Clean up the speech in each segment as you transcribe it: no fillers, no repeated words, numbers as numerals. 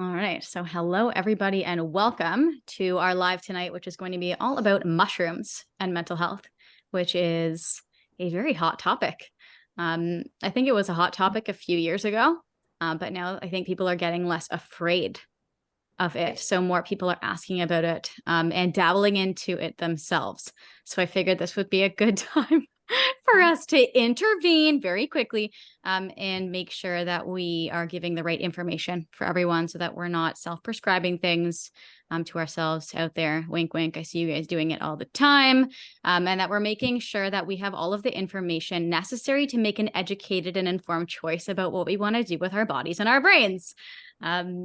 All right. So hello, everybody, and welcome to our live tonight, which is going to be all about mushrooms and mental health, which is a very hot topic. I think it was a hot topic a few years ago, but now I think people are getting less afraid of it. So more people are asking about it and dabbling into it themselves. So I figured this would be a good time for us to intervene very quickly and make sure that we are giving the right information for everyone so that we're not self-prescribing things to ourselves out there. Wink, wink. I see you guys doing it all the time. And that we're making sure that we have all of the information necessary to make an educated and informed choice about what we want to do with our bodies and our brains.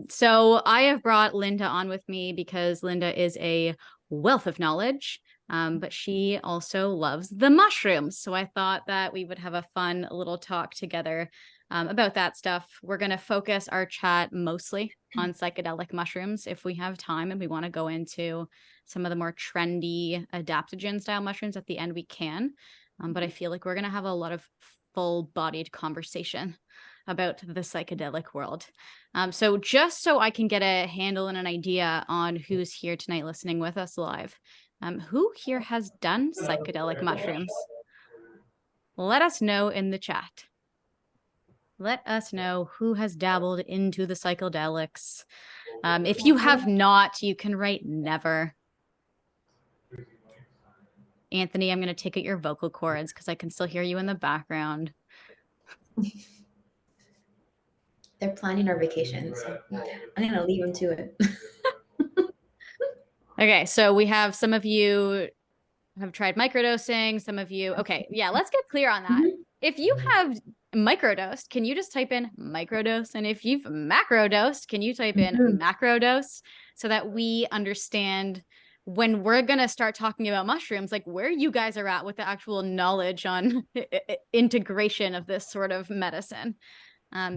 So I have brought Linda on with me because Linda is a wealth of knowledge. But she also loves the mushrooms. So I thought that we would have a fun little talk together about that stuff. We're going to focus our chat mostly on psychedelic mushrooms. If we have time and we want to go into some of the more trendy adaptogen style mushrooms at the end, we can. But I feel like we're going to have a lot of full-bodied conversation about the psychedelic world. So just so I can get a handle and an idea on who's here tonight listening with us live, who here has done psychedelic mushrooms? Let us know in the chat. Let us know who has dabbled into the psychedelics. If you have not, you can write never. Anthony, I'm going to take out your vocal cords because I can still hear you in the background. They're planning our vacation, so I'm going to leave them to it. Okay, so we have some of you have tried microdosing, some of you. Okay, yeah, let's get clear on that. Mm-hmm. If you have microdosed, can you just type in microdose? And if you've macrodosed, can you type in macrodose so that we understand when we're going to start talking about mushrooms, like where you guys are at with the actual knowledge on integration of this sort of medicine.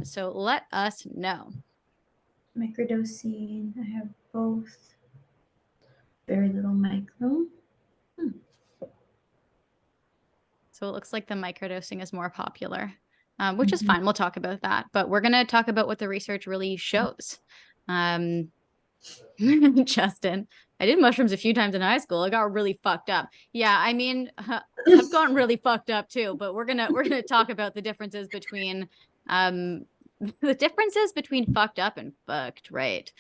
So let us know. Microdosing, I have both. Very little micro. So it looks like the microdosing is more popular, which is fine. We'll talk about that. But we're going to talk about what the research really shows. Justin, I did mushrooms a few times in high school. I got really fucked up. Yeah, I mean, I've gotten really fucked up too. But we're gonna talk about the differences between fucked up and fucked, right?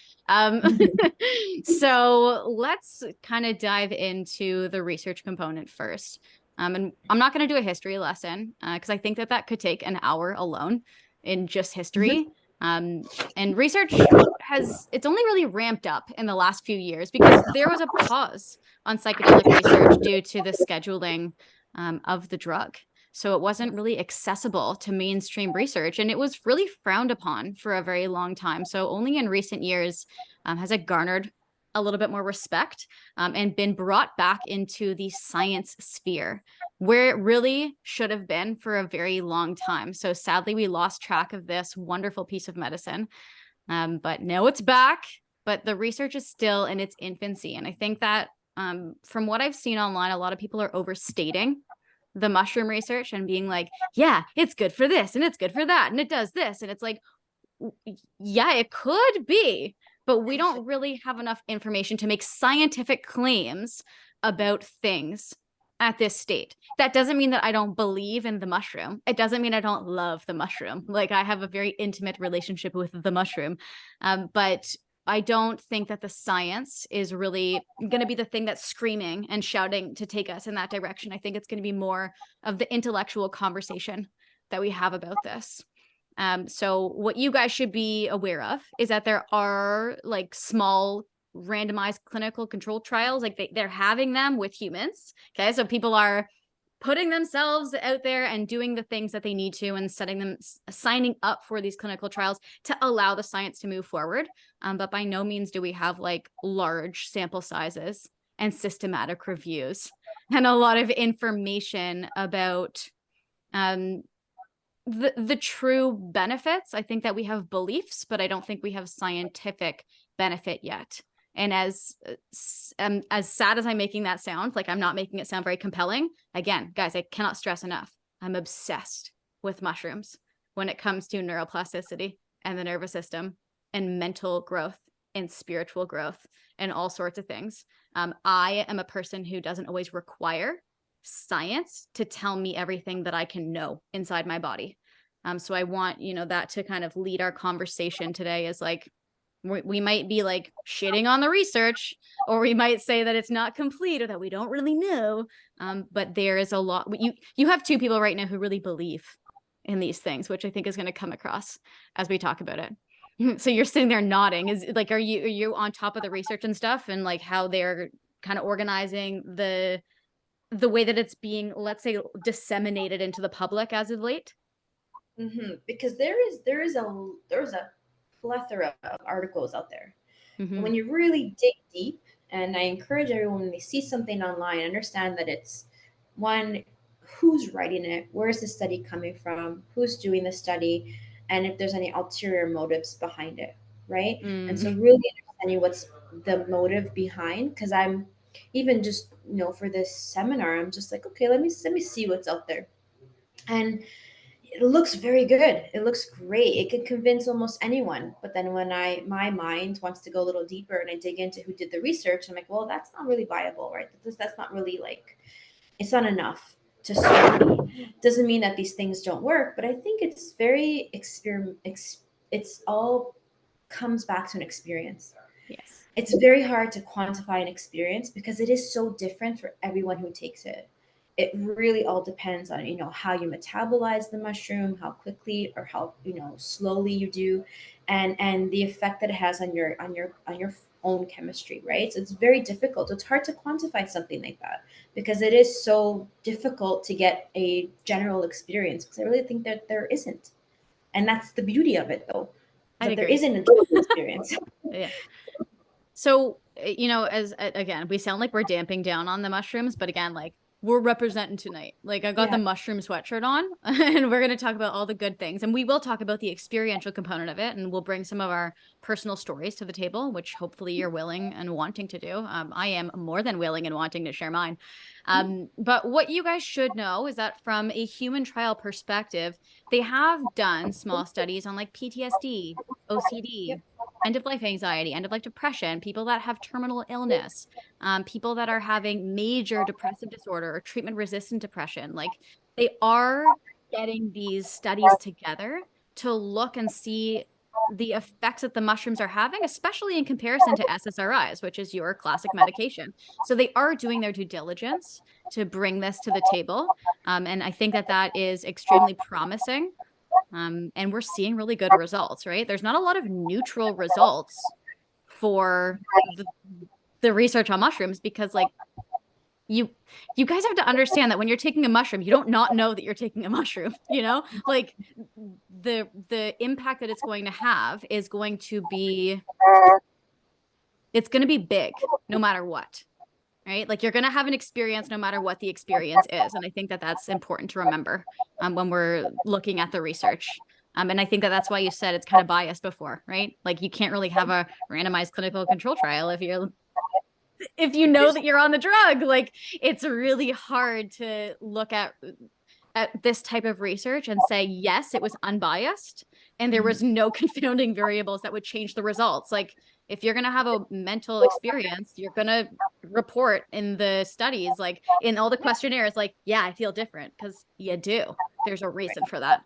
So let's kind of dive into the research component first. And I'm not going to do a history lesson because I think that could take an hour alone in just history. And research it's only really ramped up in the last few years because there was a pause on psychedelic research due to the scheduling of the drug. So it wasn't really accessible to mainstream research, and it was really frowned upon for a very long time. So only in recent years has it garnered a little bit more respect and been brought back into the science sphere where it really should have been for a very long time. So sadly, we lost track of this wonderful piece of medicine, but now it's back, but the research is still in its infancy. And I think that from what I've seen online, a lot of people are overstating the mushroom research and being like, yeah, it's good for this and it's good for that and it does this. And it's like, yeah, it could be, but we don't really have enough information to make scientific claims about things at this state. That doesn't mean that I don't believe in the mushroom. It doesn't mean I don't love the mushroom. Like, I have a very intimate relationship with the mushroom. But I don't think that the science is really going to be the thing that's screaming and shouting to take us in that direction. I think it's going to be more of the intellectual conversation that we have about this. So what you guys should be aware of is that there are like small randomized clinical control trials, like they're having them with humans. Okay, so people are putting themselves out there and doing the things that they need to and signing up for these clinical trials to allow the science to move forward. But by no means do we have like large sample sizes and systematic reviews and a lot of information about the true benefits. I think that we have beliefs, but I don't think we have scientific benefit yet. And as sad as I'm making that sound, like I'm not making it sound very compelling. Again, guys, I cannot stress enough. I'm obsessed with mushrooms when it comes to neuroplasticity and the nervous system and mental growth and spiritual growth and all sorts of things. I am a person who doesn't always require science to tell me everything that I can know inside my body. So I want, that to kind of lead our conversation today, is like, we might be like shitting on the research, or we might say that it's not complete, or that we don't really know. But there is a lot. You have two people right now who really believe in these things, which I think is going to come across as we talk about it. So you're sitting there nodding. Is like, are you on top of the research and stuff, and like how they're kind of organizing the way that it's being, let's say, disseminated into the public as of late? Because there is a plethora of articles out there. And Mm-hmm. when you really dig deep, and I encourage everyone when they see something online, understand that it's one, who's writing it, where's the study coming from, who's doing the study, and if there's any ulterior motives behind it, right? And so really understanding what's the motive behind, because I'm even just for this seminar, I'm just like, okay, let me see what's out there. And it looks very good. It looks great. It could convince almost anyone. But then when my mind wants to go a little deeper and I dig into who did the research, I'm like, well, that's not really viable, right? That's not really like, it's not enough to serve me. Doesn't mean that these things don't work, but I think it's very it's all comes back to an experience. Yes. It's very hard to quantify an experience because it is so different for everyone who takes it. It really all depends on how you metabolize the mushroom, how quickly or how slowly you do, and the effect that it has on your own chemistry, right? So it's very difficult. It's hard to quantify something like that because it is so difficult to get a general experience, because I really think that there isn't. And that's the beauty of it, though, is I'd that there agree. isn't a general experience. Yeah. So, as again, we sound like we're damping down on the mushrooms, but again, like, we're representing tonight. Like, I got Yeah. the mushroom sweatshirt on, and we're going to talk about all the good things. And we will talk about the experiential component of it, and we'll bring some of our personal stories to the table, which hopefully you're willing and wanting to do. I am more than willing and wanting to share mine. But what you guys should know is that from a human trial perspective, they have done small studies on like PTSD, OCD, Yep. end of life anxiety, end of life depression, people that have terminal illness, people that are having major depressive disorder or treatment resistant depression. Like, they are getting these studies together to look and see the effects that the mushrooms are having, especially in comparison to SSRIs, which is your classic medication. So they are doing their due diligence to bring this to the table. And I think that that is extremely promising. And we're seeing really good results, right? There's not a lot of neutral results for the research on mushrooms, because like, you guys have to understand that when you're taking a mushroom, you don't not know that you're taking a mushroom, like the impact that it's going to have is going to be, it's going to be big no matter what, right? Like, you're going to have an experience no matter what the experience is. And I think that that's important to remember when we're looking at the research. And I think that that's why you said it's kind of biased before, right? Like, you can't really have a randomized clinical control trial if you know that you're on the drug. Like, it's really hard to look at this type of research and say, yes, it was unbiased and there was no confounding variables that would change the results. Like, if you're going to have a mental experience, you're going to report in the studies, like in all the questionnaires, like, yeah, I feel different, because you do. There's a reason for that.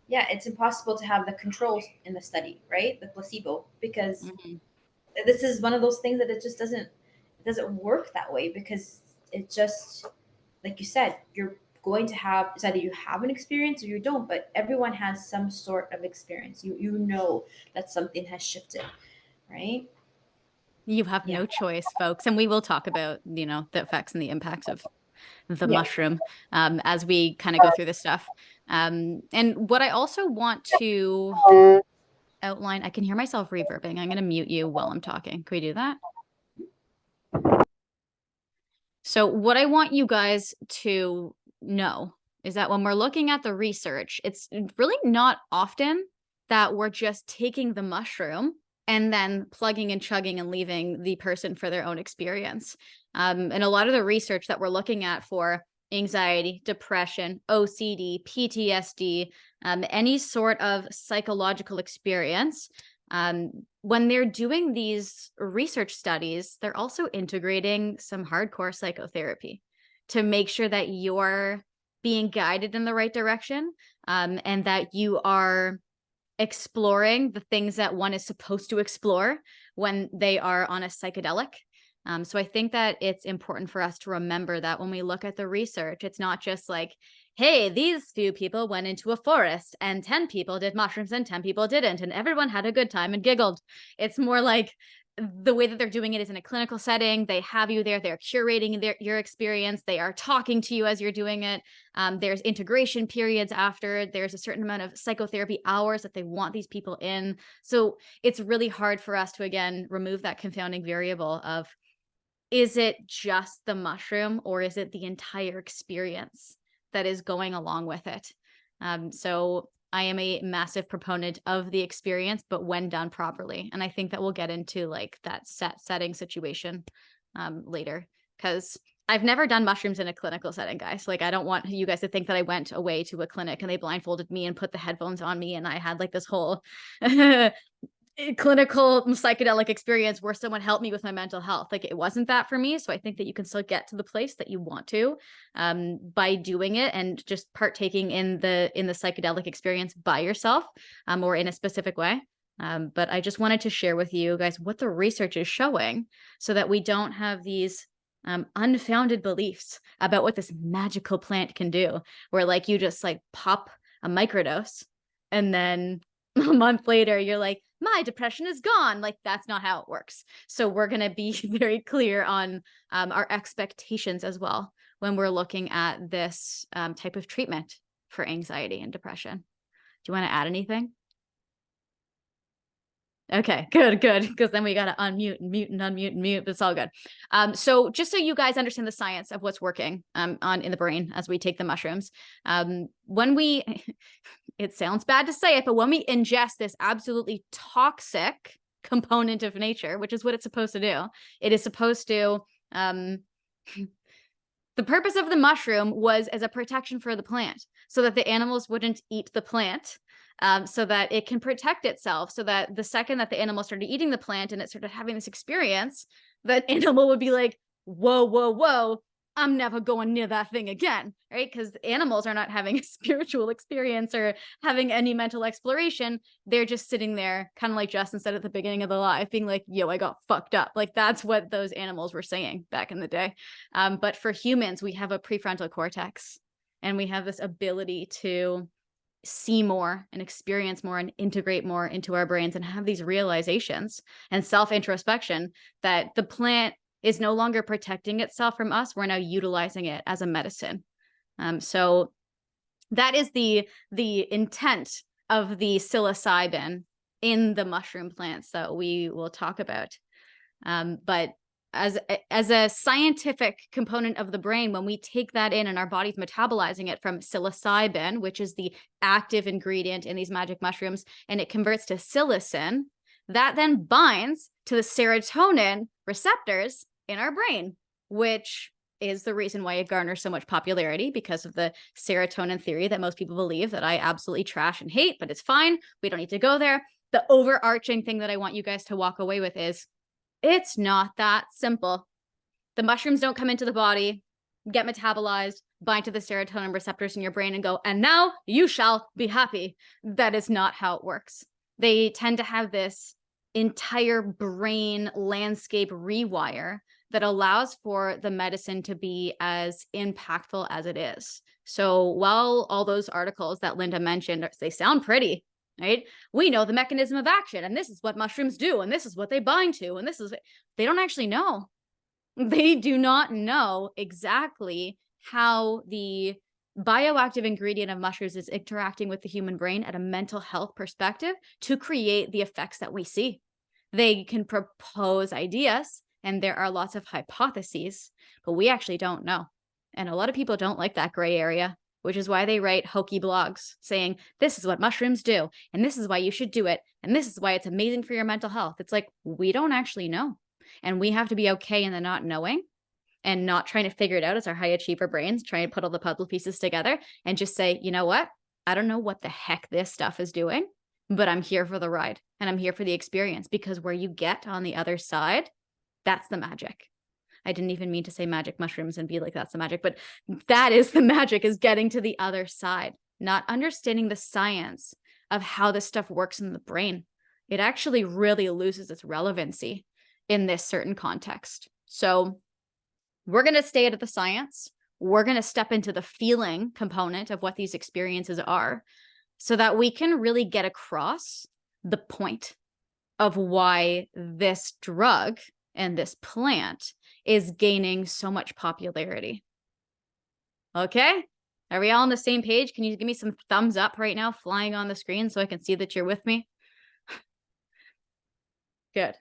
Yeah, it's impossible to have the controls in the study, right? The placebo, because this is one of those things that it doesn't work that way, because it just, like you said, you're going to have, it's either you have an experience or you don't, but everyone has some sort of experience. You know that something has shifted, right? You have Yeah. no choice, folks. And we will talk about, the effects and the impacts of the Yeah. mushroom as we kind of go through this stuff. And what I also want to outline, I can hear myself reverbing. I'm going to mute you while I'm talking. Can we do that? So what I want you guys to know is that when we're looking at the research, it's really not often that we're just taking the mushroom and then plugging and chugging and leaving the person for their own experience. And a lot of the research that we're looking at for anxiety, depression, OCD, PTSD, any sort of psychological experience, When they're doing these research studies, they're also integrating some hardcore psychotherapy to make sure that you're being guided in the right direction, and that you are exploring the things that one is supposed to explore when they are on a psychedelic. So I think that it's important for us to remember that when we look at the research, it's not just like, hey, these few people went into a forest and 10 people did mushrooms and 10 people didn't, and everyone had a good time and giggled. It's more like the way that they're doing it is in a clinical setting. They have you there, they're curating your experience, they are talking to you as you're doing it. There's integration periods after, there's a certain amount of psychotherapy hours that they want these people in. So it's really hard for us to, again, remove that confounding variable of, is it just the mushroom or is it the entire experience that is going along with it? So I am a massive proponent of the experience, but when done properly. And I think that we'll get into like that setting situation later, because I've never done mushrooms in a clinical setting, guys. Like, I don't want you guys to think that I went away to a clinic and they blindfolded me and put the headphones on me and I had like this whole clinical psychedelic experience where someone helped me with my mental health. Like, it wasn't that for me. So I think that you can still get to the place that you want to, by doing it and just partaking in the psychedelic experience by yourself, or in a specific way. But I just wanted to share with you guys what the research is showing so that we don't have these unfounded beliefs about what this magical plant can do, where like you just like pop a microdose and then a month later you're like, my depression is gone. Like, that's not how it works. So we're going to be very clear on our expectations as well when we're looking at this type of treatment for anxiety and depression. Do you want to add anything? Okay, good. Because then we got to unmute and mute and unmute and mute, but it's all good. So just so you guys understand the science of what's working in the brain as we take the mushrooms, when we, it sounds bad to say it, but when we ingest this absolutely toxic component of nature, which is what it's supposed to do, it is supposed to, the purpose of the mushroom was as a protection for the plant so that the animals wouldn't eat the plant. So that it can protect itself, so that the second that the animal started eating the plant and it started having this experience, that animal would be like, whoa, I'm never going near that thing again, right? Because animals are not having a spiritual experience or having any mental exploration. They're just sitting there, kind of like Justin said at the beginning of the live, being like, yo, I got fucked up. Like, that's what those animals were saying back in the day. But for humans, we have a prefrontal cortex, and we have this ability to see more and experience more and integrate more into our brains and have these realizations and self-introspection that the plant is no longer protecting itself from us. We're now utilizing it as a medicine. So that is the intent of the psilocybin in the mushroom plants that we will talk about. But as a scientific component of the brain, when we take that in and our body's metabolizing it from psilocybin, which is the active ingredient in these magic mushrooms, and it converts to psilocin, that then binds to the serotonin receptors in our brain, which is the reason why it garners so much popularity, because of the serotonin theory that most people believe that I absolutely trash and hate, but it's fine. We don't need to go there. The overarching thing that I want you guys to walk away with is, it's not that simple. The mushrooms don't come into the body, get metabolized, bind to the serotonin receptors in your brain and go, and now you shall be happy. That is not how it works. They tend to have this entire brain landscape rewire that allows for the medicine to be as impactful as it is. So while all those articles that Linda mentioned, they sound pretty, right? We know the mechanism of action, and this is what mushrooms do, and this is what they bind to, and this is, they don't actually know. They do not know exactly how the bioactive ingredient of mushrooms is interacting with the human brain at a mental health perspective to create the effects that we see. They can propose ideas, and there are lots of hypotheses, but we actually don't know. And a lot of people don't like that gray area, which is why they write hokey blogs saying, this is what mushrooms do, and this is why you should do it, and this is why it's amazing for your mental health. It's like, we don't actually know. And we have to be okay in the not knowing and not trying to figure it out as our high achiever brains, trying to put all the puzzle pieces together and just say, you know what? I don't know what the heck this stuff is doing, but I'm here for the ride and I'm here for the experience, because where you get on the other side, that's the magic. I didn't even mean to say magic mushrooms and be like, that's the magic, but that is the magic, is getting to the other side, not understanding the science of how this stuff works in the brain. It actually really loses its relevancy in this certain context. So we're going to stay at the science. We're going to step into the feeling component of what these experiences are, so that we can really get across the point of why this drug and this plant is gaining so much popularity. Okay? Are we all on the same page? Can you give me some thumbs up right now flying on the screen so I can see that you're with me? Good.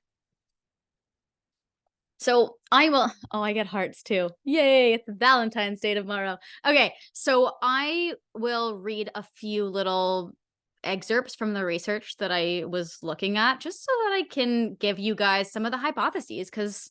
So I will, oh, I get hearts too. Yay, it's Valentine's Day tomorrow. Okay, so I will read a few little excerpts from the research that I was looking at, just so that I can give you guys some of the hypotheses, because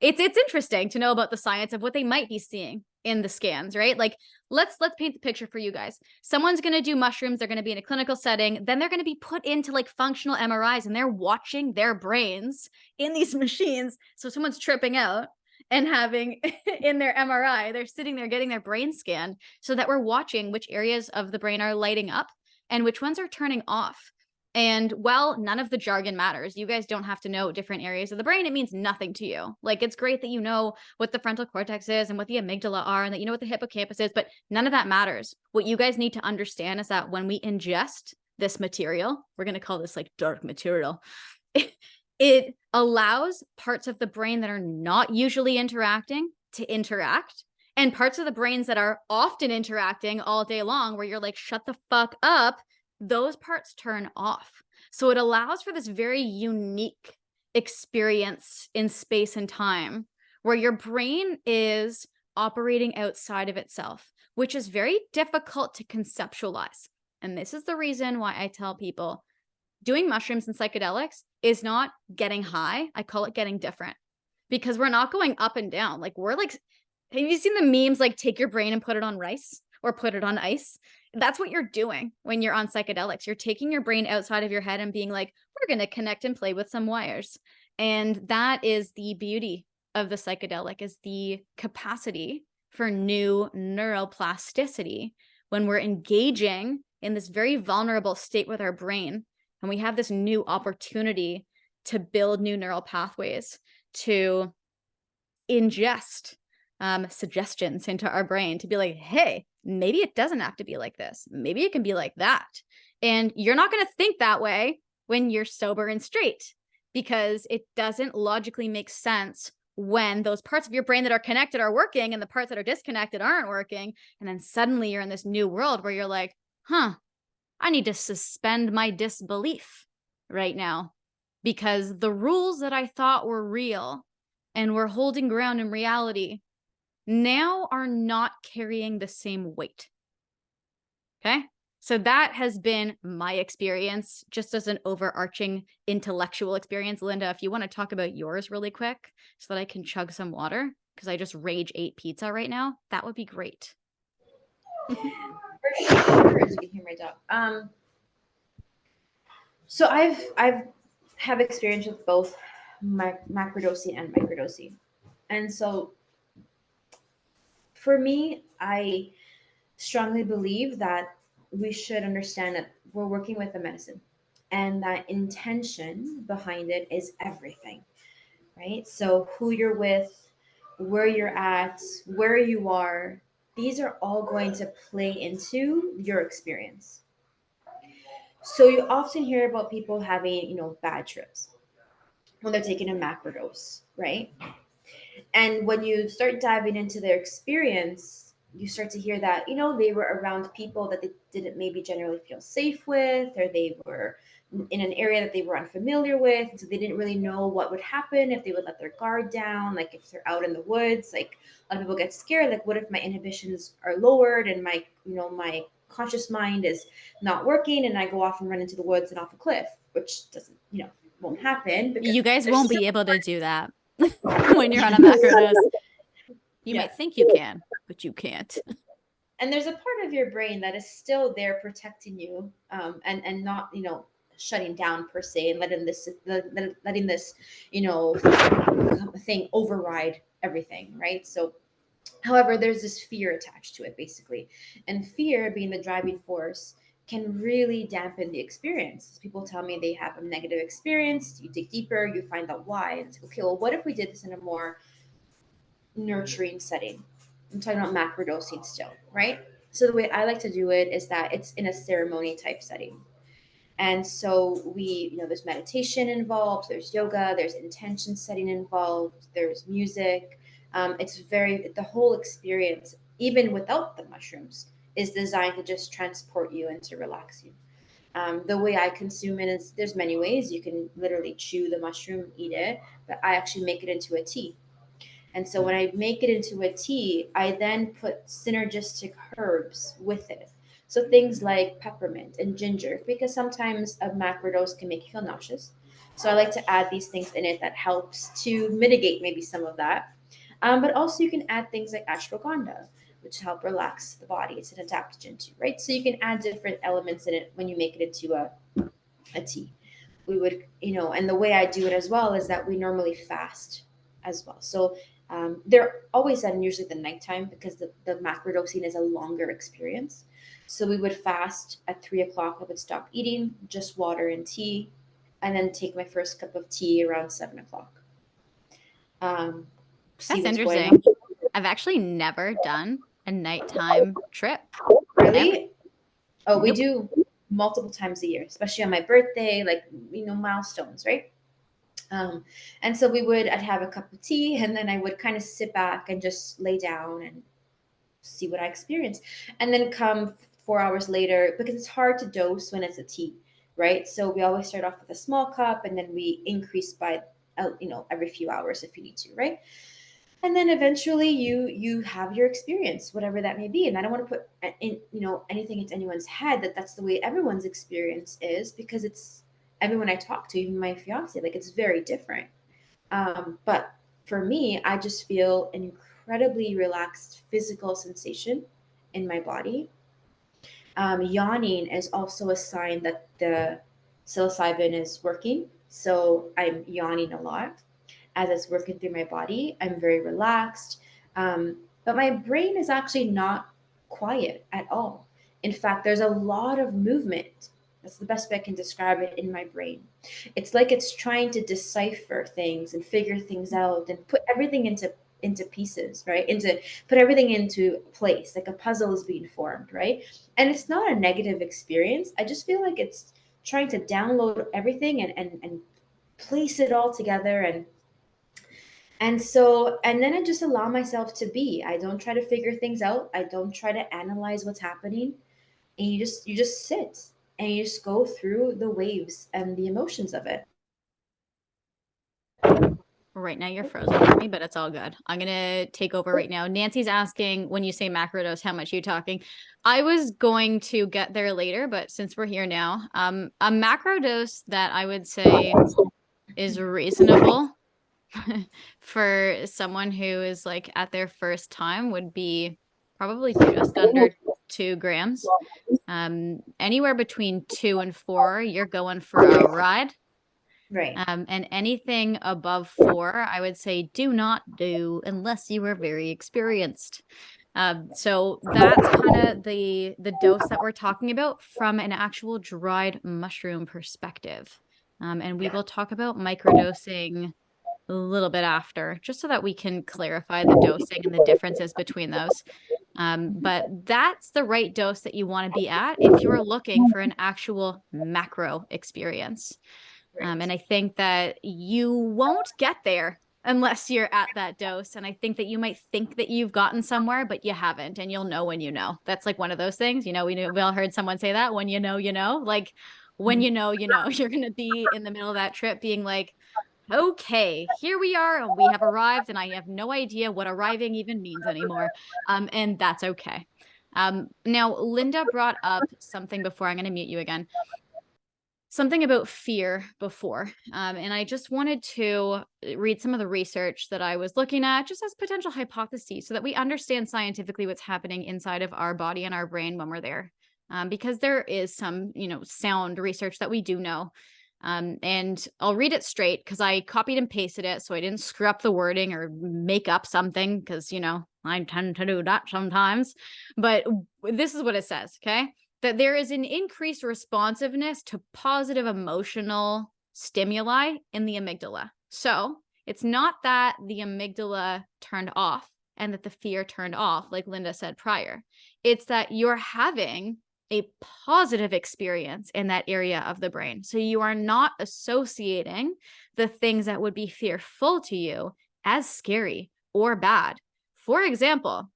it's interesting to know about the science of what they might be seeing in the scans, right? Like, let's paint the picture for you guys. Someone's going to do mushrooms, they're going to be in a clinical setting, then they're going to be put into like functional MRIs, and they're watching their brains in these machines. So someone's tripping out and having in their MRI, they're sitting there getting their brain scanned, so that we're watching which areas of the brain are lighting up and which ones are turning off. And while none of the jargon matters, you guys don't have to know different areas of the brain. It means nothing to you. Like, it's great that you know what the frontal cortex is and what the amygdala are, and that you know what the hippocampus is, but none of that matters. What you guys need to understand is that when we ingest this material, we're going to call this like dark material, it allows parts of the brain that are not usually interacting to interact, and parts of the brains that are often interacting all day long, where you're like, shut the fuck up, those parts turn off. So it allows for this very unique experience in space and time, where your brain is operating outside of itself, which is very difficult to conceptualize. And this is the reason why I tell people doing mushrooms and psychedelics is not getting high. I call it getting different, because we're not going up and down. Like, we're like, have you seen the memes like take your brain and put it on rice or put it on ice? That's what you're doing when you're on psychedelics. You're taking your brain outside of your head and being like, we're going to connect and play with some wires. And that is the beauty of the psychedelic, is the capacity for new neuroplasticity when we're engaging in this very vulnerable state with our brain. And we have this new opportunity to build new neural pathways, to ingest suggestions into our brain, to be like, hey, maybe it doesn't have to be like this. Maybe it can be like that. And you're not going to think that way when you're sober and straight, because it doesn't logically make sense when those parts of your brain that are connected are working and the parts that are disconnected aren't working. And then suddenly you're in this new world where you're like, huh, I need to suspend my disbelief right now, because the rules that I thought were real and were holding ground in reality now are not carrying the same weight. Okay? So that has been my experience, just as an overarching intellectual experience. Linda, if you want to talk about yours really quick so that I can chug some water, because I just rage ate pizza right now, that would be great. For sure, as you can hear my dog. So I've have experience with both macrodosing and microdosing, and so for me, I strongly believe that we should understand that we're working with a medicine, and that intention behind it is everything, right? So who you're with, where you're at, where you are, these are all going to play into your experience. So you often hear about people having, bad trips when they're taking a macrodose, right? And when you start diving into their experience, you start to hear that, they were around people that they didn't maybe generally feel safe with, or they were in an area that they were unfamiliar with. So they didn't really know what would happen if they would let their guard down. Like, if they're out in the woods, like, a lot of people get scared. Like, what if my inhibitions are lowered and my conscious mind is not working, and I go off and run into the woods and off a cliff, which doesn't, won't happen. Because you guys won't be able to do that when you're on a macrodose. You might think you can, but you can't. And there's a part of of your brain that is still there protecting you, and not, shutting down per se, and letting this, thing override everything, right? So, however, there's this fear attached to it, basically. And fear, being the driving force, can really dampen the experience. People tell me they have a negative experience. You dig deeper, you find out why. And it's okay, well, what if we did this in a more nurturing setting? I'm talking about macrodosing still, right? So the way I like to do it is that it's in a ceremony type setting. And so there's meditation involved, there's yoga, there's intention setting involved, there's music. The whole experience, even without the mushrooms, is designed to just transport you and to relax you. The way I consume it is, there's many ways. You can literally chew the mushroom, eat it, but I actually make it into a tea. And so when I make it into a tea, I then put synergistic herbs with it. So things like peppermint and ginger, because sometimes a macrodose can make you feel nauseous. So I like to add these things in it that helps to mitigate maybe some of that. But also you can add things like ashwagandha, which help relax the body. It's an adaptogen too, right? So you can add different elements in it when you make it into a tea. We would, and the way I do it as well is that we normally fast as well. So they're always at usually the nighttime, because the macrodosing is a longer experience. So we would fast at 3 o'clock. I would stop eating, just water and tea, and then take my first cup of tea around 7 o'clock. See That's what's going interesting. on. I've actually never done a nighttime trip. Never. Really? Oh, we Nope. do multiple times a year, especially on my birthday, like, milestones, right? And so I'd have a cup of tea, and then I would kind of sit back and just lay down and see what I experience. And then come 4 hours later, because it's hard to dose when it's a tea, right? So we always start off with a small cup, and then we increase by, every few hours if you need to, right? And then eventually you have your experience, whatever that may be. And I don't want to put anything into anyone's head that that's the way everyone's experience is, because it's everyone I talk to, even my fiance, like, it's very different. But for me, I just feel an incredibly relaxed physical sensation in my body. Yawning is also a sign that the psilocybin is working. So I'm yawning a lot as it's working through my body. I'm very relaxed. But my brain is actually not quiet at all. In fact, there's a lot of movement. That's the best way I can describe it in my brain. It's like it's trying to decipher things and figure things out and put everything into pieces, right? Into put everything into place, like a puzzle is being formed, right? And it's not a negative experience. I just feel like it's trying to download everything and place it all together, and then I just allow myself to be. I don't try to figure things out. I don't try to analyze what's happening. And you just sit, and you just go through the waves and the emotions of it. Right now you're frozen for me, but it's all good. I'm gonna take over right now. Nancy's asking, when you say macrodose, how much are you talking? I was going to get there later, but since we're here now, a macrodose that I would say is reasonable for someone who is like at their first time would be probably just under 2 grams. Anywhere between 2 and 4, you're going for a ride. Right. And anything above 4, I would say do not do unless you are very experienced. So that's kind of the dose that we're talking about from an actual dried mushroom perspective. And we will talk about microdosing a little bit after, just so that we can clarify the dosing and the differences between those. But that's the right dose that you want to be at if you're looking for an actual macro experience. Right. And I think that you won't get there unless you're at that dose. And I think that you might think that you've gotten somewhere, but you haven't. And you'll know when you know. That's like one of those things. We all heard someone say that, when you know, you know. Like, when you know, you're going to be in the middle of that trip being like, okay, here we are. We have arrived, and I have no idea what arriving even means anymore. And that's okay. Now, Linda brought up something before. I'm going to mute you again. something about fear before. And I just wanted to read some of the research that I was looking at just as potential hypotheses so that we understand scientifically what's happening inside of our body and our brain when we're there. Because there is some, sound research that we do know. And I'll read it straight because I copied and pasted it so I didn't screw up the wording or make up something because, I tend to do that sometimes. But this is what it says, okay? That there is an increased responsiveness to positive emotional stimuli in the amygdala. So it's not that the amygdala turned off and that the fear turned off, like Linda said prior. It's that you're having a positive experience in that area of the brain. So you are not associating the things that would be fearful to you as scary or bad. For example,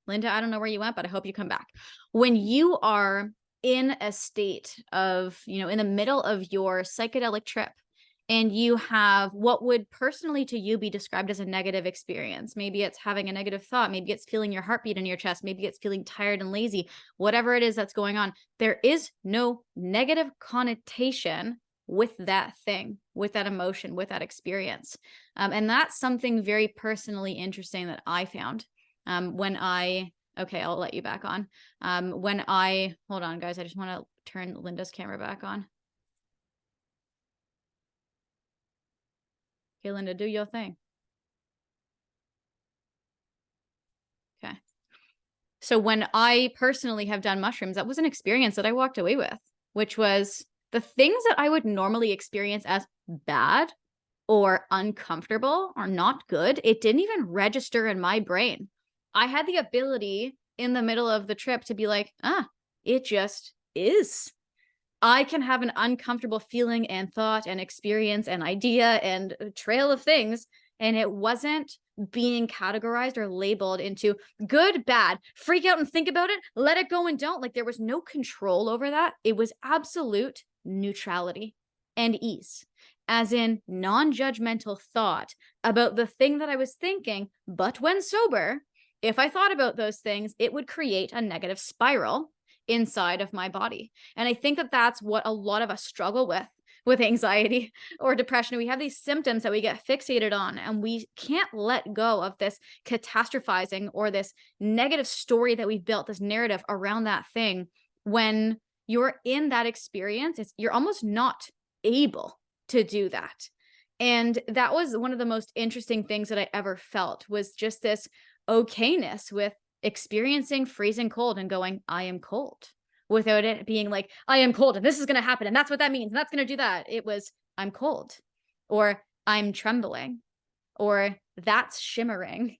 Linda, I don't know where you went, but I hope you come back. When you are in a state of, in the middle of your psychedelic trip, and you have what would personally to you be described as a negative experience. Maybe it's having a negative thought. Maybe it's feeling your heartbeat in your chest. Maybe it's feeling tired and lazy. Whatever it is that's going on, there is no negative connotation with that thing, with that emotion, with that experience. And that's something very personally interesting that I found okay, I'll let you back on. Hold on, guys. I just want to turn Linda's camera back on. Okay, Linda, do your thing. Okay. So when I personally have done mushrooms, that was an experience that I walked away with, which was the things that I would normally experience as bad or uncomfortable or not good. It didn't even register in my brain. I had the ability in the middle of the trip to be like, it just is. I can have an uncomfortable feeling and thought and experience and idea and trail of things, and it wasn't being categorized or labeled into good, bad, freak out and think about it, let it go and don't. Like there was no control over that. It was absolute neutrality and ease, as in non-judgmental thought about the thing that I was thinking. But when sober, if I thought about those things, it would create a negative spiral inside of my body. And I think that that's what a lot of us struggle with anxiety or depression. We have these symptoms that we get fixated on, and we can't let go of this catastrophizing or this negative story that we've built, this narrative around that thing. When you're in that experience, you're almost not able to do that. And that was one of the most interesting things that I ever felt, was just this okayness with experiencing freezing cold and going, I am cold, without it being like, I am cold and this is going to happen and that's what that means and that's going to do that. It was, I'm cold, or I'm trembling, or that's shimmering,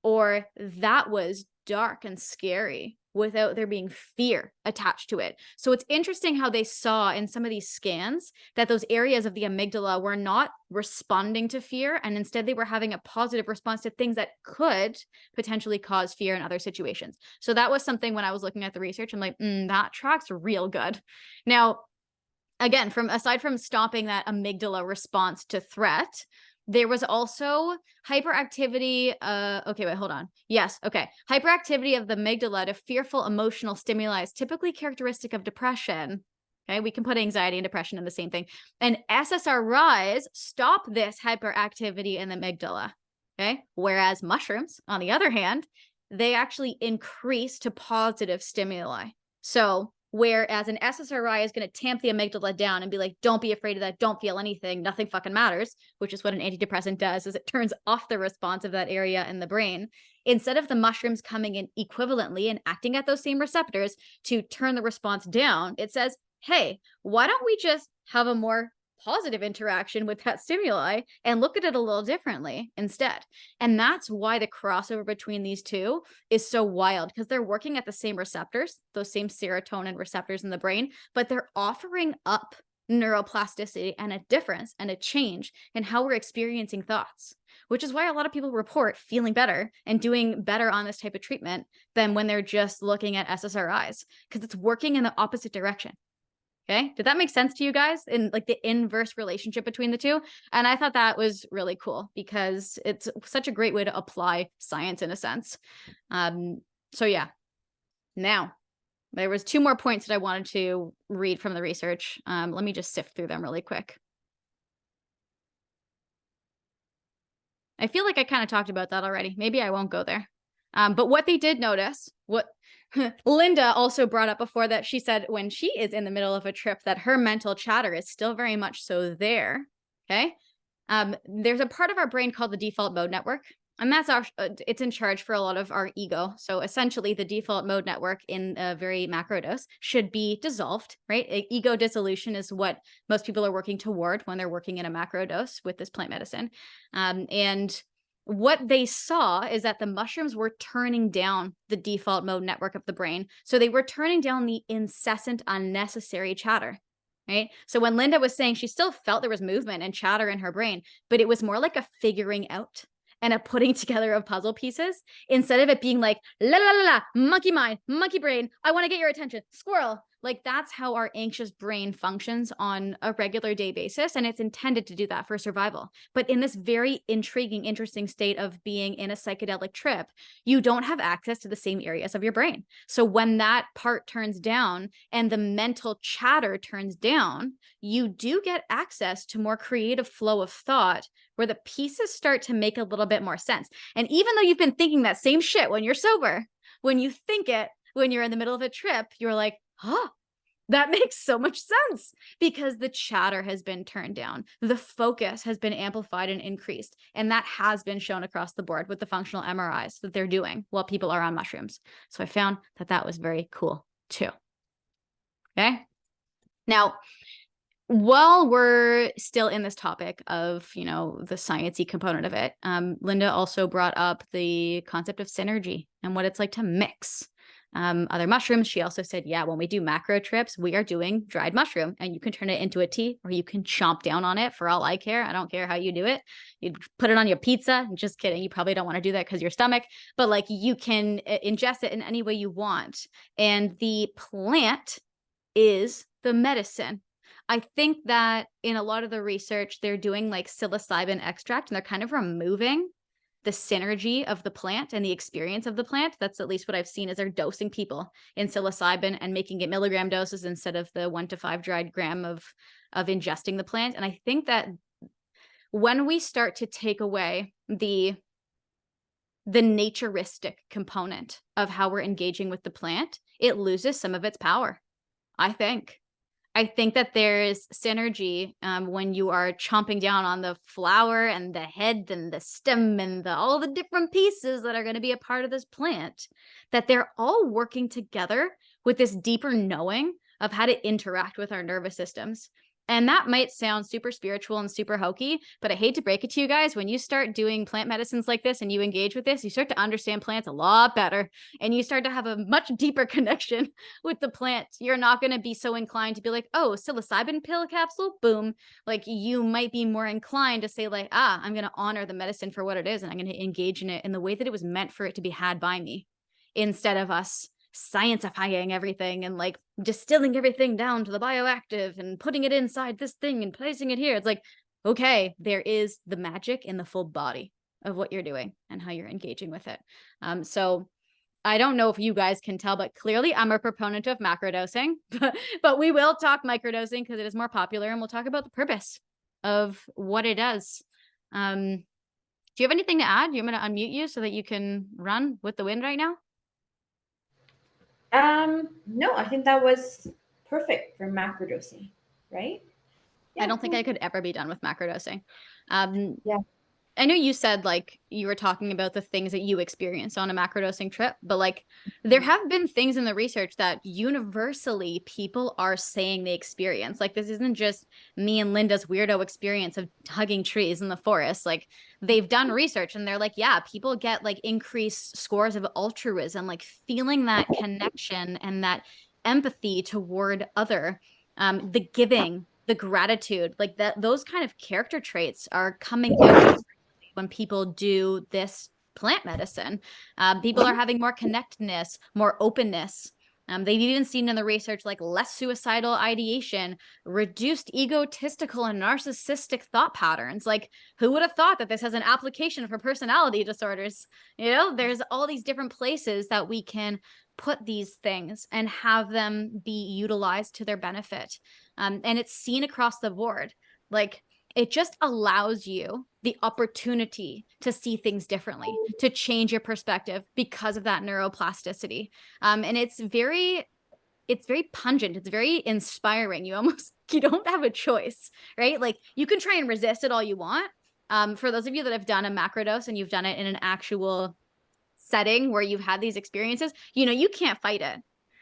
or that was dark and scary, without there being fear attached to it. So it's interesting how they saw in some of these scans that those areas of the amygdala were not responding to fear, and instead they were having a positive response to things that could potentially cause fear in other situations. So that was something when I was looking at the research, I'm like, that tracks real good. Now, again, aside from stopping that amygdala response to threat, there was also hyperactivity. Okay, wait, hold on. Yes, okay. Hyperactivity of the amygdala to fearful emotional stimuli is typically characteristic of depression. Okay, we can put anxiety and depression in the same thing. And SSRIs stop this hyperactivity in the amygdala. Okay, whereas mushrooms, on the other hand, they actually increase to positive stimuli. So whereas an SSRI is going to tamp the amygdala down and be like, don't be afraid of that, don't feel anything, nothing fucking matters, which is what an antidepressant does, is it turns off the response of that area in the brain. Instead of the mushrooms coming in equivalently and acting at those same receptors to turn the response down, it says, hey, why don't we just have a more positive interaction with that stimuli and look at it a little differently instead. And that's why the crossover between these two is so wild, because they're working at the same receptors, those same serotonin receptors in the brain, but they're offering up neuroplasticity and a difference and a change in how we're experiencing thoughts, which is why a lot of people report feeling better and doing better on this type of treatment than when they're just looking at SSRIs, because it's working in the opposite direction. Okay. Did that make sense to you guys, in like the inverse relationship between the two? And I thought that was really cool because it's such a great way to apply science in a sense. So yeah. Now, There was 2 more points that I wanted to read from the research. Let me just sift through them really quick. I feel like I kind of talked about that already. Maybe I won't go there. But what they did notice, what Linda also brought up before, that she said when she is in the middle of a trip that her mental chatter is still very much so there. Okay. There's a part of our brain called the default mode network, and that's it's in charge for a lot of our ego. So essentially the default mode network in a very macro dose should be dissolved, right? Ego dissolution is what most people are working toward when they're working in a macro dose with this plant medicine. And what they saw is that the mushrooms were turning down the default mode network of the brain. So they were turning down the incessant, unnecessary chatter. Right. So when Linda was saying she still felt there was movement and chatter in her brain, but it was more like a figuring out and a putting together of puzzle pieces, instead of it being like, la la la la, monkey mind, monkey brain, I want to get your attention, squirrel. Like that's how our anxious brain functions on a regular day basis. And it's intended to do that for survival. But in this very intriguing, interesting state of being in a psychedelic trip, you don't have access to the same areas of your brain. So when that part turns down and the mental chatter turns down, you do get access to more creative flow of thought where the pieces start to make a little bit more sense. And even though you've been thinking that same shit when you're sober, when you think it, when you're in the middle of a trip, you're like, huh, that makes so much sense, because the chatter has been turned down. The focus has been amplified and increased. And that has been shown across the board with the functional MRIs that they're doing while people are on mushrooms. So I found that that was very cool too. Okay. Now, while we're still in this topic of, you know, the sciencey component of it, Linda also brought up the concept of synergy and what it's like to mix other mushrooms. She also said, yeah, when we do macro trips, we are doing dried mushroom, and you can turn it into a tea, or you can chomp down on it for all I care. I don't care how you do it. You put it on your pizza. Just kidding. You probably don't want to do that because your stomach, but like you can ingest it in any way you want. And the plant is the medicine. I think that in a lot of the research, they're doing like psilocybin extract, and they're kind of removing the synergy of the plant and the experience of the plant. That's at least what I've seen, is they're dosing people in psilocybin and making it milligram doses instead of the 1 to 5 dried gram of ingesting the plant. And I think that when we start to take away the naturistic component of how we're engaging with the plant, it loses some of its power. I think that there's synergy when you are chomping down on the flower and the head and the stem and all the different pieces that are going to be a part of this plant, that they're all working together with this deeper knowing of how to interact with our nervous systems. And that might sound super spiritual and super hokey, but I hate to break it to you guys, when you start doing plant medicines like this and you engage with this, you start to understand plants a lot better, and you start to have a much deeper connection with the plant. You're not going to be so inclined to be like, oh, psilocybin pill capsule, boom. Like you might be more inclined to say like, I'm going to honor the medicine for what it is, and I'm going to engage in it in the way that it was meant for it to be had by me, instead of us scientifying everything and like distilling everything down to the bioactive and putting it inside this thing and placing it here. It's like, okay, there is the magic in the full body of what you're doing and how you're engaging with it. So I don't know if you guys can tell, but clearly I'm a proponent of macrodosing, but we will talk microdosing because it is more popular, and we'll talk about the purpose of what it does. Do you have anything to add? You want me to unmute you so that you can run with the wind right now? No, I think that was perfect for macrodosing, right? Yeah. I don't think I could ever be done with macrodosing. Yeah. I know you said like you were talking about the things that you experience on a macrodosing trip, but like there have been things in the research that universally people are saying they experience. Like this isn't just me and Linda's weirdo experience of hugging trees in the forest. Like they've done research and they're like, yeah, people get like increased scores of altruism, like feeling that connection and that empathy toward other, the giving, the gratitude, like that, those kind of character traits are coming out when people do this plant medicine. People are having more connectedness, more openness. They've even seen in the research like less suicidal ideation, reduced egotistical and narcissistic thought patterns. Like who would have thought that this has an application for personality disorders? You know, there's all these different places that we can put these things and have them be utilized to their benefit. And it's seen across the board. Like, it just allows you the opportunity to see things differently, to change your perspective because of that neuroplasticity. And it's very pungent. It's very inspiring. You don't have a choice, right? Like, you can try and resist it all you want. For those of you that have done a macrodose and you've done it in an actual setting where you've had these experiences, you can't fight it.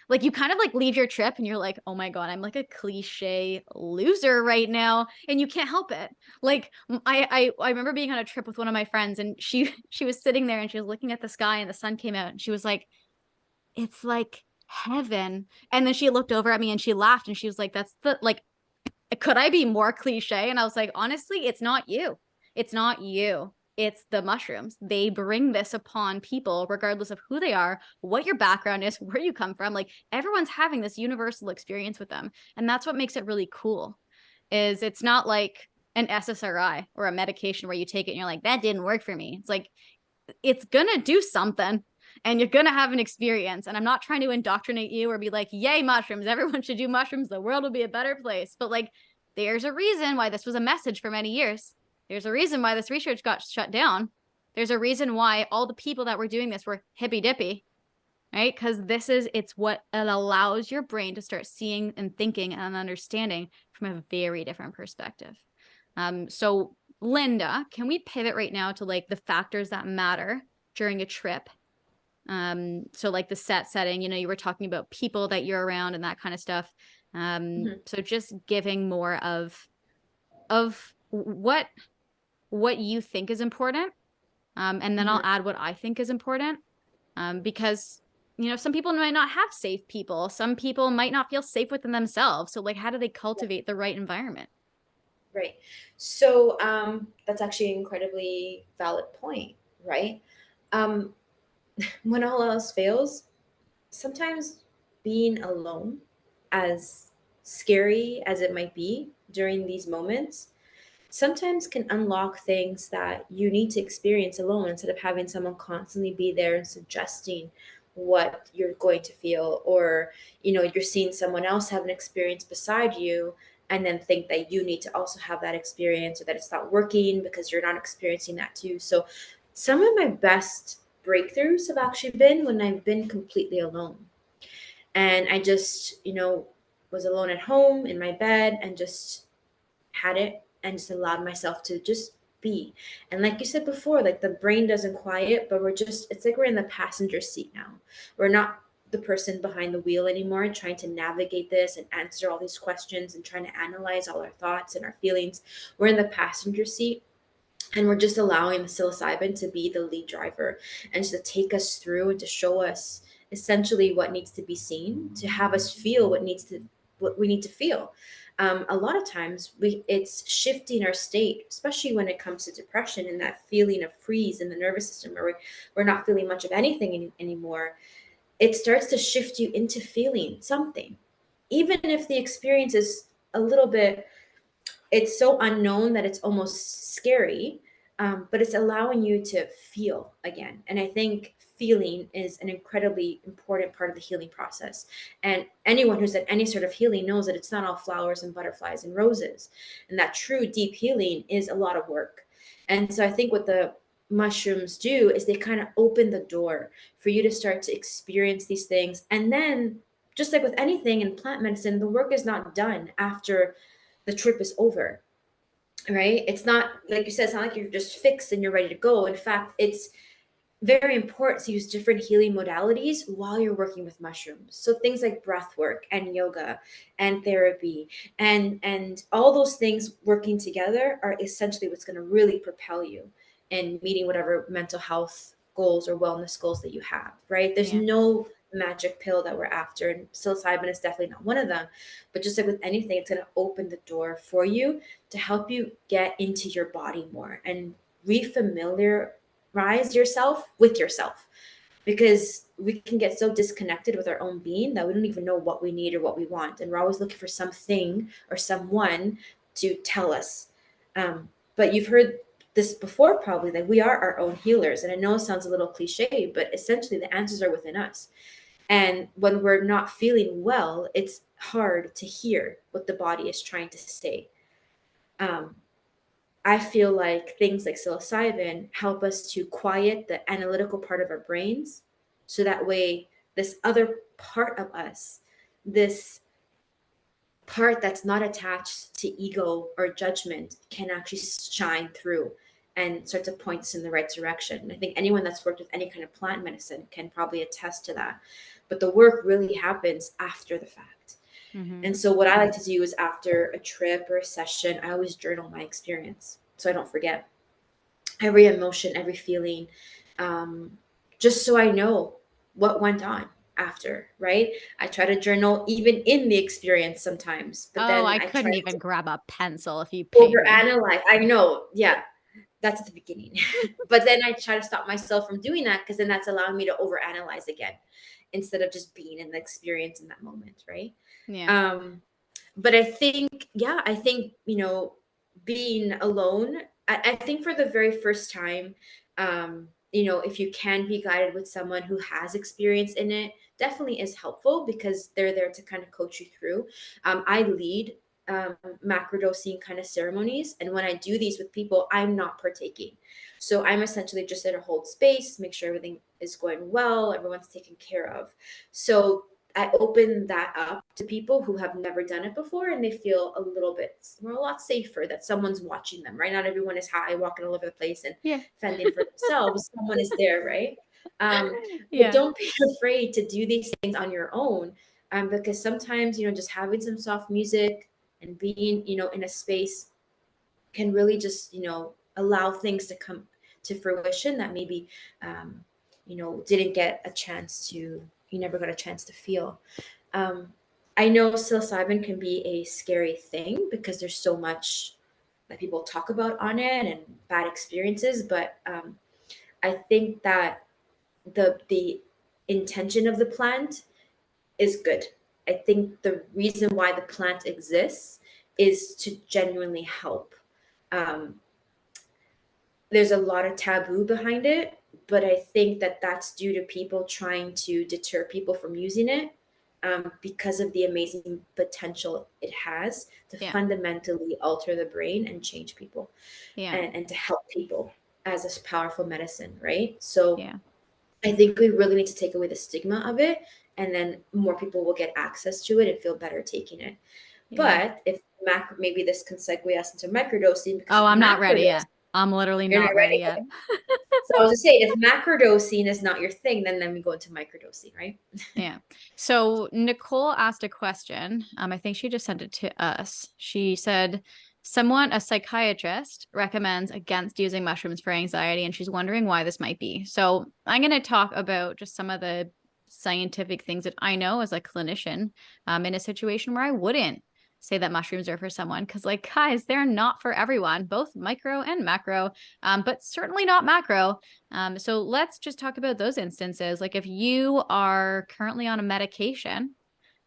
Like, you kind of like leave your trip and you're like, oh my God, I'm like a cliche loser right now. And you can't help it. Like, I remember being on a trip with one of my friends, and she was sitting there and she was looking at the sky and the sun came out and she was like, it's like heaven. And then she looked over at me and she laughed and she was like, that's the, like, could I be more cliche? And I was like, honestly, it's not you. It's not you. It's the mushrooms. They bring this upon people, regardless of who they are, what your background is, where you come from. Like, everyone's having this universal experience with them. And that's what makes it really cool, is it's not like an SSRI or a medication where you take it and you're like, that didn't work for me. It's like, it's going to do something and you're going to have an experience. And I'm not trying to indoctrinate you or be like, yay, mushrooms, everyone should do mushrooms, the world will be a better place. But like, there's a reason why this was a message for many years. There's a reason why this research got shut down. There's a reason why all the people that were doing this were hippy dippy, right? Because it's what it allows your brain to start seeing and thinking and understanding from a very different perspective. So Linda, can we pivot right now to like the factors that matter during a trip? So like the setting, you were talking about people that you're around and that kind of stuff. So just giving more of what you think is important. And then I'll add what I think is important. Because, some people might not have safe people. Some people might not feel safe within themselves. So like, how do they cultivate the right environment? Right. So that's actually an incredibly valid point, right? When all else fails, sometimes being alone, as scary as it might be during these moments, sometimes can unlock things that you need to experience alone instead of having someone constantly be there and suggesting what you're going to feel, or you're seeing someone else have an experience beside you and then think that you need to also have that experience, or that it's not working because you're not experiencing that too. So some of my best breakthroughs have actually been when I've been completely alone, and I just was alone at home in my bed and just had it and just allowed myself to just be. And like you said before, like the brain doesn't quiet, but it's like we're in the passenger seat now. We're not the person behind the wheel anymore, trying to navigate this and answer all these questions and trying to analyze all our thoughts and our feelings. We're in the passenger seat, and we're just allowing the psilocybin to be the lead driver and just to take us through and to show us essentially what needs to be seen, to have us feel what we need to feel. A lot of times it's shifting our state, especially when it comes to depression and that feeling of freeze in the nervous system where we're not feeling much of anything anymore. It starts to shift you into feeling something, even if the experience is a little bit, it's so unknown that it's almost scary, but it's allowing you to feel again. And I think feeling is an incredibly important part of the healing process. And anyone who's done any sort of healing knows that it's not all flowers and butterflies and roses, and that true deep healing is a lot of work. And so I think what the mushrooms do is they kind of open the door for you to start to experience these things. And then, just like with anything in plant medicine, the work is not done after the trip is over, right? It's not like you said, it's not like you're just fixed and you're ready to go. In fact, it's very important to use different healing modalities while you're working with mushrooms. So things like breath work and yoga and therapy and all those things working together are essentially what's going to really propel you in meeting whatever mental health goals or wellness goals that you have, right? There's no magic pill that we're after, and psilocybin is definitely not one of them. But just like with anything, it's going to open the door for you to help you get into your body more and refamiliarize yourself with yourself, because we can get so disconnected with our own being that we don't even know what we need or what we want, and we're always looking for something or someone to tell us. But you've heard this before probably, that we are our own healers, and I know it sounds a little cliche, but essentially the answers are within us. And when we're not feeling well, it's hard to hear what the body is trying to say. Um, I feel like things like psilocybin help us to quiet the analytical part of our brains. So that way, this other part of us, this part that's not attached to ego or judgment, can actually shine through and start to point us in the right direction. And I think anyone that's worked with any kind of plant medicine can probably attest to that. But the work really happens after the fact. Mm-hmm. And so what I like to do is after a trip or a session, I always journal my experience so I don't forget every emotion, every feeling, um, just so I know what went on after, right? I try to journal even in the experience sometimes, but Oh, then I I try couldn't to even grab a pencil if you paid me. overanalyze. I know, yeah, that's at the beginning. But then I try to stop myself from doing that because then that's allowing me to overanalyze again instead of just being in the experience in that moment, right? Yeah. Um, but I think, yeah, I think, being alone, I think for the very first time, if you can be guided with someone who has experience in it, definitely is helpful because they're there to kind of coach you through. I lead macrodosing kind of ceremonies. And when I do these with people, I'm not partaking. So I'm essentially just there to hold space, make sure everything is going well, everyone's taken care of. So I open that up to people who have never done it before and they feel a lot safer that someone's watching them, right? Not everyone is high, walking all over the place and Yeah. fending for themselves. Someone is there, right? Um, but Yeah. don't be afraid to do these things on your own, because sometimes, just having some soft music and being, in a space can really just, allow things to come to fruition that maybe, didn't get a chance to, you never got a chance to feel. Um, I know psilocybin can be a scary thing because there's so much that people talk about on it and bad experiences, but I think that the intention of the plant is good. I think the reason why the plant exists is to genuinely help. Um, there's a lot of taboo behind it, but I think that that's due to people trying to deter people from using it, because of the amazing potential it has to Yeah. fundamentally alter the brain and change people, Yeah. and to help people as a powerful medicine, right? So Yeah. I think we really need to take away the stigma of it, and then more people will get access to it and feel better taking it. Yeah. But if maybe this can segue us into microdosing, because Oh, if I'm not ready macrodosing, yet. I'm literally you're not not ready ready. yet. Okay. So I was just saying, if macrodosing is not your thing, then we go into microdosing, right? Yeah. So Nicole asked a question. I think she just sent it to us. She said, a psychiatrist, recommends against using mushrooms for anxiety, and she's wondering why this might be. So I'm going to talk about just some of the scientific things that I know as a clinician, in a situation where I wouldn't say that mushrooms are for someone. Because, like, guys, they're not for everyone, both micro and macro, but certainly not macro. So let's just talk about those instances. Like, if you are currently on a medication,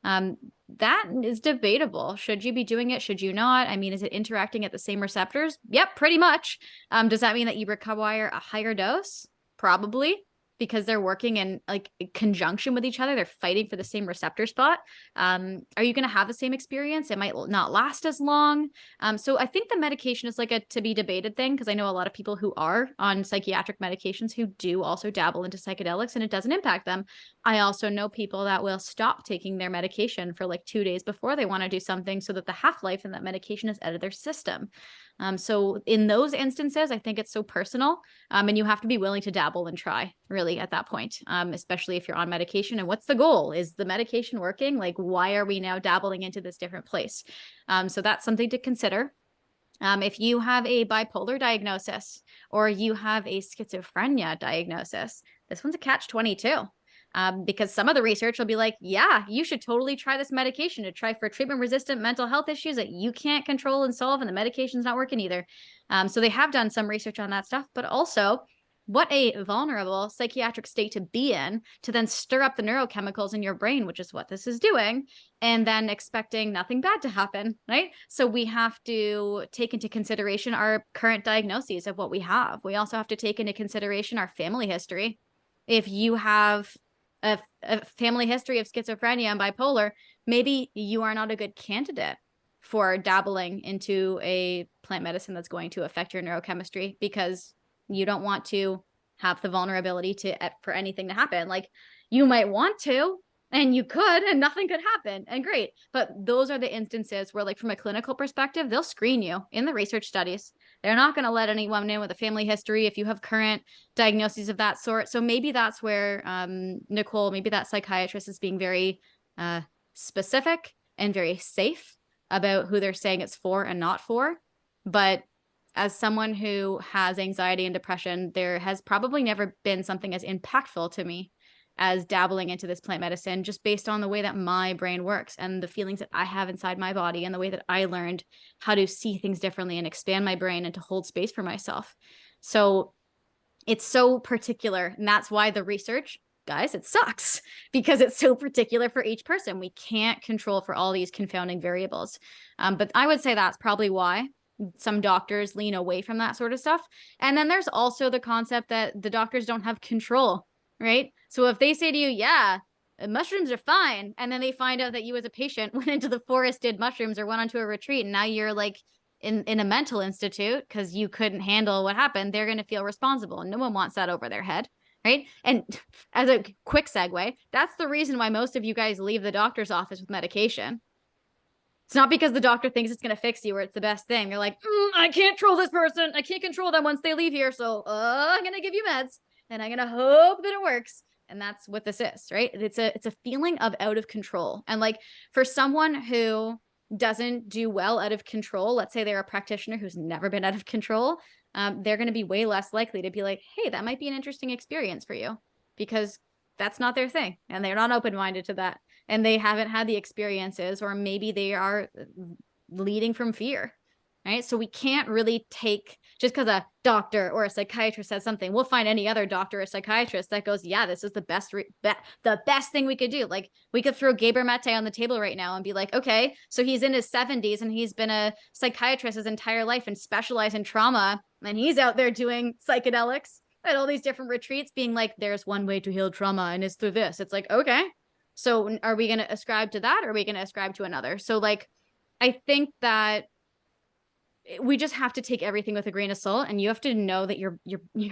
um, that is debatable. Should you be doing it? Should you not? I mean, is it interacting at the same receptors? Yep, pretty much. Does that mean that you require a higher dose? Probably, because they're working in like conjunction with each other. They're fighting for the same receptor spot. Are you going to have the same experience? It might not last as long. So I think the medication is like a to be debated thing, because I know a lot of people who are on psychiatric medications who do also dabble into psychedelics and it doesn't impact them. I also know people that will stop taking their medication for like 2 days before they want to do something so that the half-life in that medication is out of their system. So in those instances, I think it's so personal, and you have to be willing to dabble and try really at that point, especially if you're on medication. And what's the goal? Is the medication working? Like, why are we now dabbling into this different place? So that's something to consider. If you have a bipolar diagnosis or you have a schizophrenia diagnosis, this one's a catch-22. Because some of the research will be like, yeah, you should totally try this medication to try for treatment-resistant mental health issues that you can't control and solve, and the medication's not working either. So they have done some research on that stuff, but also what a vulnerable psychiatric state to be in to then stir up the neurochemicals in your brain, which is what this is doing, and then expecting nothing bad to happen, right? So we have to take into consideration our current diagnoses of what we have. We also have to take into consideration our family history. If you have a family history of schizophrenia and bipolar, maybe you are not a good candidate for dabbling into a plant medicine that's going to affect your neurochemistry, because you don't want to have the vulnerability for anything to happen. Like, you might want to, and you could, and nothing could happen, and great. But those are the instances where, like, from a clinical perspective, they'll screen you in the research studies. They're not going to let anyone in with a family history if you have current diagnoses of that sort. So maybe that's where Nicole, maybe that psychiatrist is being very specific and very safe about who they're saying it's for and not for. But as someone who has anxiety and depression, there has probably never been something as impactful to me as dabbling into this plant medicine, just based on the way that my brain works and the feelings that I have inside my body and the way that I learned how to see things differently and expand my brain and to hold space for myself. So it's so particular. And that's why the research, guys, it sucks, because it's so particular for each person. We can't control for all these confounding variables. But I would say that's probably why some doctors lean away from that sort of stuff. And then there's also the concept that the doctors don't have control, right? So if they say to you, yeah, mushrooms are fine, and then they find out that you as a patient went into the forest, did mushrooms, or went onto a retreat, and now you're like in a mental institute because you couldn't handle what happened, they're going to feel responsible. And no one wants that over their head, right? And as a quick segue, that's the reason why most of you guys leave the doctor's office with medication. It's not because the doctor thinks it's going to fix you or it's the best thing. You're like, I can't control this person. I can't control them once they leave here. So I'm going to give you meds and I'm going to hope that it works. And that's what this is, right? It's a feeling of out of control. And like, for someone who doesn't do well out of control, let's say they're a practitioner who's never been out of control, they're going to be way less likely to be like, hey, that might be an interesting experience for you, because that's not their thing. And they're not open-minded to that. And they haven't had the experiences, or maybe they are leading from fear, right? So we can't really take, just because a doctor or a psychiatrist says something, we'll find any other doctor or psychiatrist that goes, yeah, this is the best thing we could do. Like, we could throw Gaber Mate on the table right now and be like, okay, so he's in his 70s and he's been a psychiatrist his entire life and specialized in trauma, and he's out there doing psychedelics at all these different retreats being like, there's one way to heal trauma and it's through this. It's like, okay, so are we going to ascribe to that, or are we going to ascribe to another? So like, I think that we just have to take everything with a grain of salt, and you have to know that your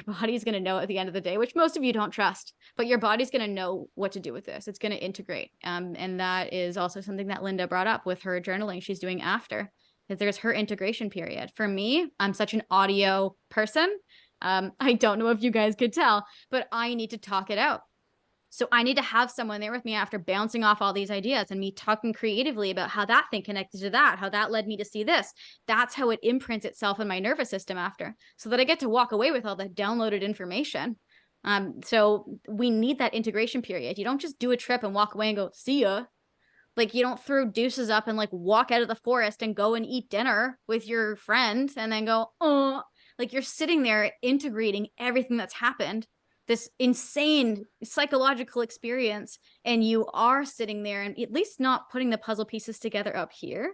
body's going to know at the end of the day, which most of you don't trust, but your body's going to know what to do with this. It's going to integrate. And that is also something that Linda brought up with her journaling she's doing after, because there's her integration period. For me, I'm such an audio person. I don't know if you guys could tell, but I need to talk it out. So I need to have someone there with me after bouncing off all these ideas and me talking creatively about how that thing connected to that, how that led me to see this. That's how it imprints itself in my nervous system after, so that I get to walk away with all the downloaded information. So we need that integration period. You don't just do a trip and walk away and go, see ya. Like, you don't throw deuces up and like walk out of the forest and go and eat dinner with your friend and then go, oh, like, you're sitting there integrating everything that's happened, this insane psychological experience, and you are sitting there and at least not putting the puzzle pieces together up here,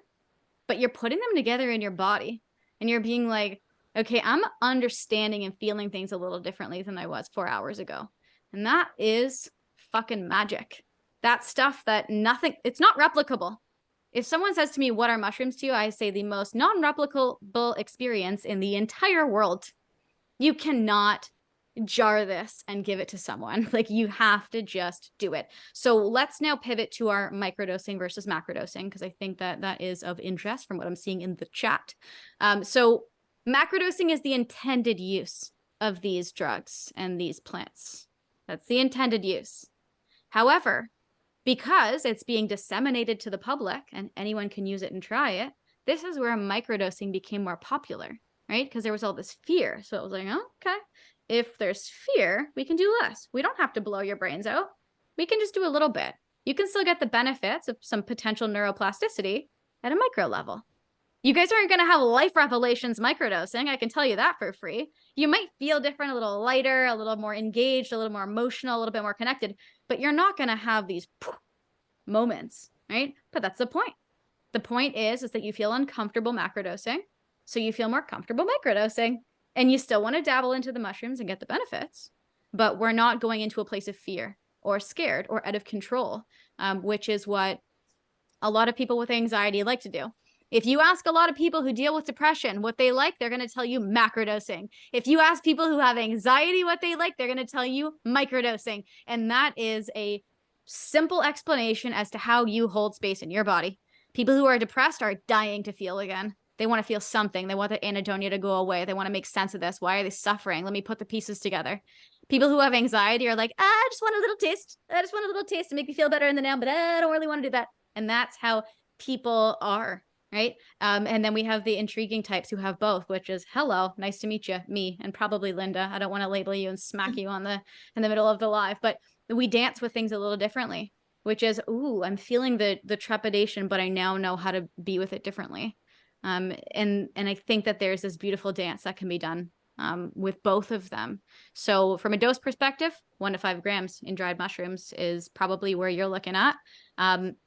but you're putting them together in your body, and you're being like, okay, I'm understanding and feeling things a little differently than I was 4 hours ago. And that is fucking magic. That stuff that it's not replicable. If someone says to me, what are mushrooms to you? I say the most non-replicable experience in the entire world. You cannot jar this and give it to someone. Like, you have to just do it. So let's now pivot to our microdosing versus macrodosing, because I think that is of interest from what I'm seeing in the chat. So macrodosing is the intended use of these drugs and these plants. That's the intended use. However, because it's being disseminated to the public and anyone can use it and try it, this is where microdosing became more popular, right? Because there was all this fear. So it was like, oh, okay, if there's fear, we can do less. We don't have to blow your brains out. We can just do a little bit. You can still get the benefits of some potential neuroplasticity at a micro level. You guys aren't going to have life revelations microdosing. I can tell you that for free. You might feel different, a little lighter, a little more engaged, a little more emotional, a little bit more connected, but you're not going to have these moments, right? But that's the point. The point is that you feel uncomfortable macrodosing, so you feel more comfortable microdosing, and you still want to dabble into the mushrooms and get the benefits, but we're not going into a place of fear. or scared or out of control, which is what a lot of people with anxiety like to do. If you ask a lot of people who deal with depression what they like, they're going to tell you macrodosing. If you ask people who have anxiety what they like, they're going to tell you microdosing. And that is a simple explanation as to how you hold space in your body. People who are depressed are dying to feel again. They want to feel something. They want the anhedonia to go away. They want to make sense of this. Why are they suffering? Let me put the pieces together. People who have anxiety are like, I just want a little taste. I just want a little taste to make me feel better in the now, but I don't really want to do that. And that's how people are, right? And then we have the intriguing types who have both, which is, hello, nice to meet you, me, and probably Linda. I don't want to label you and smack you in the middle of the live, but we dance with things a little differently, which is, ooh, I'm feeling the trepidation, but I now know how to be with it differently. And I think that there's this beautiful dance that can be done with both of them. So from a dose perspective, 1 to 5 grams in dried mushrooms is probably where you're looking at.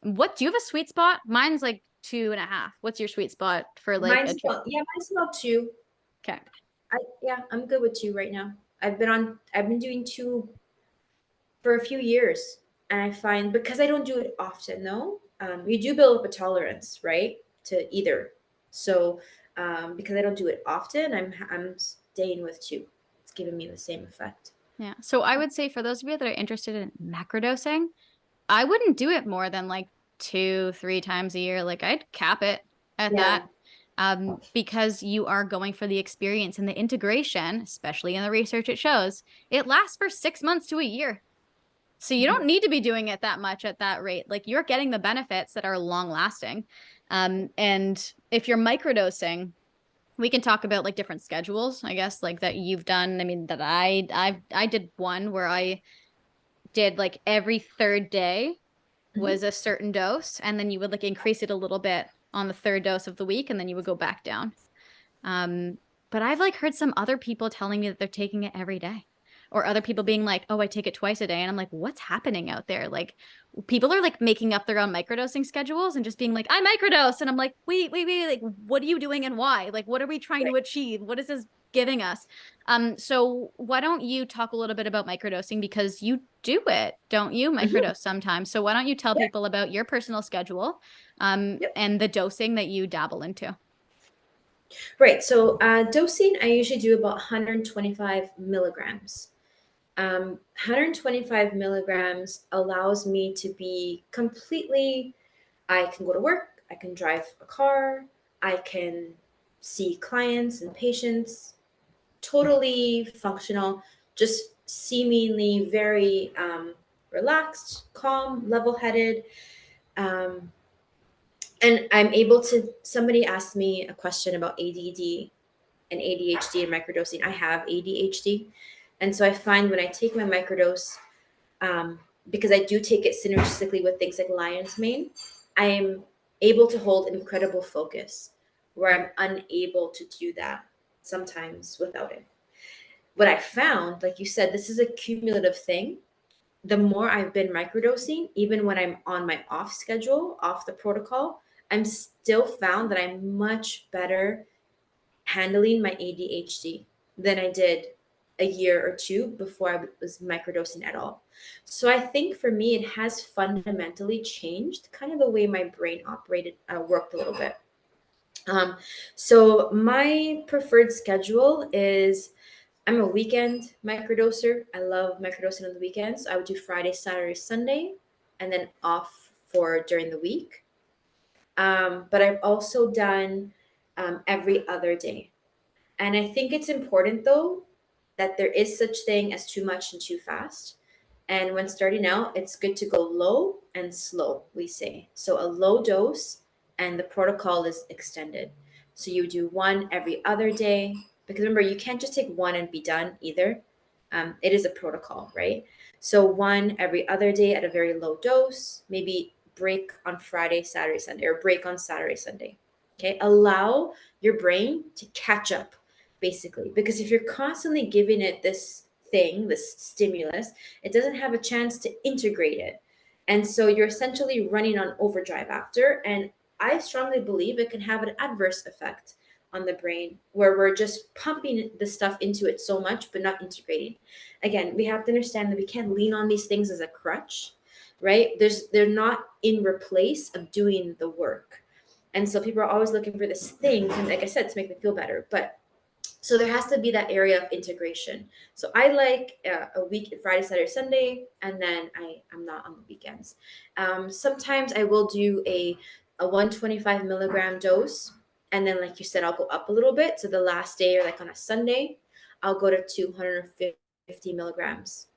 What do you have a sweet spot? Mine's like 2.5. What's your sweet spot for like Mine's about 2. Okay. I'm good with 2 right now. I've been doing 2 for a few years, and I find, because I don't do it often though, you do build up a tolerance, right, to either. So because I don't do it often, I'm staying with 2. It's giving me the same effect. Yeah. So I would say for those of you that are interested in macrodosing, I wouldn't do it more than like 2-3 times a year. Like I'd cap it at that. Because you are going for the experience and the integration, especially in the research it shows, it lasts for 6 months to a year. So you don't need to be doing it that much at that rate. Like you're getting the benefits that are long lasting. And if you're microdosing, we can talk about like different schedules, I guess, like that you've done. I mean, that I did one where I did like every third day was a certain dose, and then you would like increase it a little bit on the third dose of the week, and then you would go back down. But I've like heard some other people telling me that they're taking it every day, or other people being like, oh, I take it twice a day. And I'm like, what's happening out there? Like people are like making up their own microdosing schedules and just being like, I microdose. And I'm like, wait, like, what are you doing and why? Like, what are we trying to achieve? What is this giving us? So why don't you talk a little bit about microdosing, because you do it, don't you? Microdose sometimes. So why don't you tell people about your personal schedule and the dosing that you dabble into? Right. So dosing, I usually do about 125 milligrams. 125 milligrams allows me to be completely, I can go to work, I can drive a car, I can see clients and patients, totally functional, just seemingly very relaxed, calm, level headed. And I'm able to, somebody asked me a question about ADD and ADHD and microdosing. I have ADHD. And so I find when I take my microdose, because I do take it synergistically with things like lion's mane, I am able to hold incredible focus where I'm unable to do that sometimes without it. What I found, like you said, this is a cumulative thing. The more I've been microdosing, even when I'm on my off schedule, off the protocol, I'm still found that I'm much better handling my ADHD than I did a year or 2 before I was microdosing at all. So I think for me, it has fundamentally changed kind of the way my brain operated, worked a little bit. So my preferred schedule is, I'm a weekend microdoser. I love microdosing on the weekends. I would do Friday, Saturday, Sunday, and then off for during the week. But I've also done every other day. And I think it's important though that there is such thing as too much and too fast. And when starting out, it's good to go low and slow, we say. So a low dose and the protocol is extended. So you do one every other day, because remember, you can't just take one and be done either. It is a protocol, right? So one every other day at a very low dose, maybe break on Friday, Saturday, Sunday, or break on Saturday, Sunday. Okay. Allow your brain to catch up, basically, because if you're constantly giving it this thing, this stimulus, it doesn't have a chance to integrate it. And so you're essentially running on overdrive after. And I strongly believe it can have an adverse effect on the brain where we're just pumping the stuff into it so much, but not integrating. Again, we have to understand that we can't lean on these things as a crutch, right? They're not in replace of doing the work. And so people are always looking for this thing, and like I said, to make them feel better. But so there has to be that area of integration. So I like a week, Friday, Saturday, Sunday, and then I'm not on the weekends. Sometimes I will do a 125 milligram dose, and then like you said, I'll go up a little bit. So the last day, or like on a Sunday, I'll go to 250 milligrams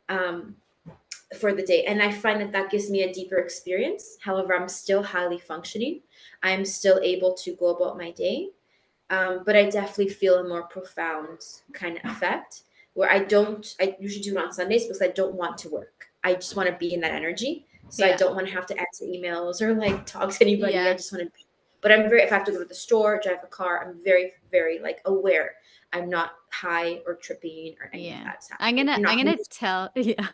um, for the day, and I find that that gives me a deeper experience. However, I'm still highly functioning. I'm still able to go about my day, but I definitely feel a more profound kind of effect where I usually do it on Sundays because I don't want to work. I just want to be in that energy. So I Yeah. don't want to have to answer emails or like talk to anybody. I Yeah. just want to be, but I'm very, if I have to go to the store, drive a car, I'm very, very like aware. I'm not high or tripping or any of Yeah. that's I'm happening. gonna You're I'm not gonna holding, tell yeah.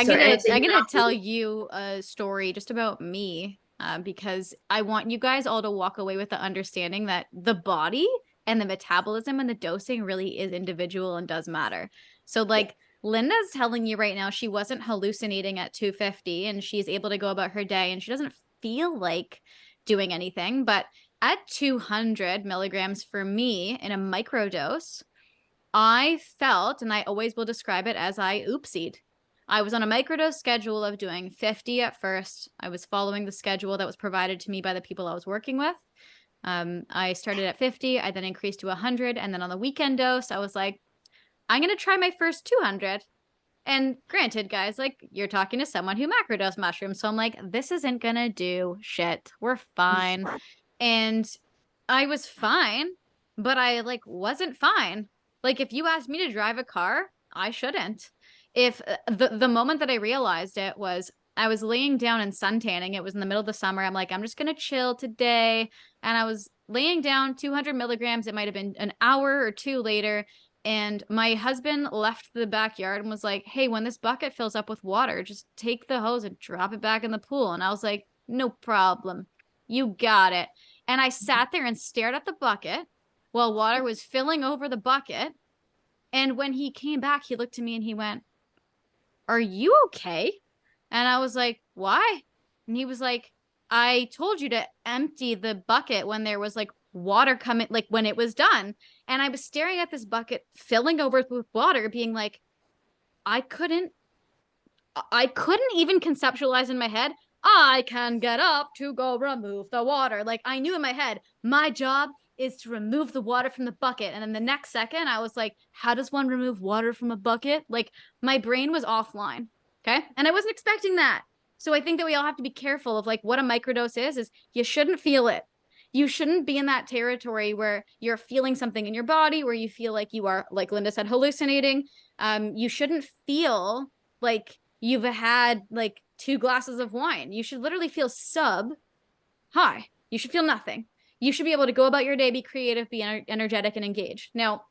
sorry, and I'd say I'm you're gonna not tell holding. you a story just about me, because I want you guys all to walk away with the understanding that the body and the metabolism and the dosing really is individual and does matter. So Yeah. like Linda's telling you right now she wasn't hallucinating at 250 and she's able to go about her day and she doesn't feel like doing anything. But at 200 milligrams for me in a microdose, I felt, and I always will describe it as I oopsied. I was on a microdose schedule of doing 50 at first. I was following the schedule that was provided to me by the people I was working with. I started at 50, I then increased to 100. And then on the weekend dose, I was like, I'm going to try my first 200. And granted, guys, like you're talking to someone who macrodosed mushrooms. So I'm like, this isn't going to do shit. We're fine. And I was fine, but I like wasn't fine. Like if you asked me to drive a car, I shouldn't. If the moment that I realized it was I was laying down and suntanning. It was in the middle of the summer. I'm like, I'm just gonna chill today. And I was laying down 200 milligrams. It might have been an hour or two later. And my husband left the backyard and was like, hey, when this bucket fills up with water, just take the hose and drop it back in the pool. And I was like, no problem. You got it. And I sat there and stared at the bucket while water was filling over the bucket. And when he came back, he looked at me and he went, are you okay? And I was like, why? And he was like, I told you to empty the bucket when there was like water coming, like when it was done. And I was staring at this bucket filling over with water, being like, I couldn't even conceptualize in my head, I can get up to go remove the water. Like I knew in my head, my job is to remove the water from the bucket. And then the next second, I was like, how does one remove water from a bucket? Like my brain was offline. Okay. And I wasn't expecting that. So I think that we all have to be careful of like what a microdose is you shouldn't feel it. You shouldn't be in that territory where you're feeling something in your body, where you feel like you are, like Linda said, hallucinating. You shouldn't feel like you've had like 2 glasses of wine. You should literally feel sub high. You should feel nothing. You should be able to go about your day, be creative, be energetic, and engaged. Now,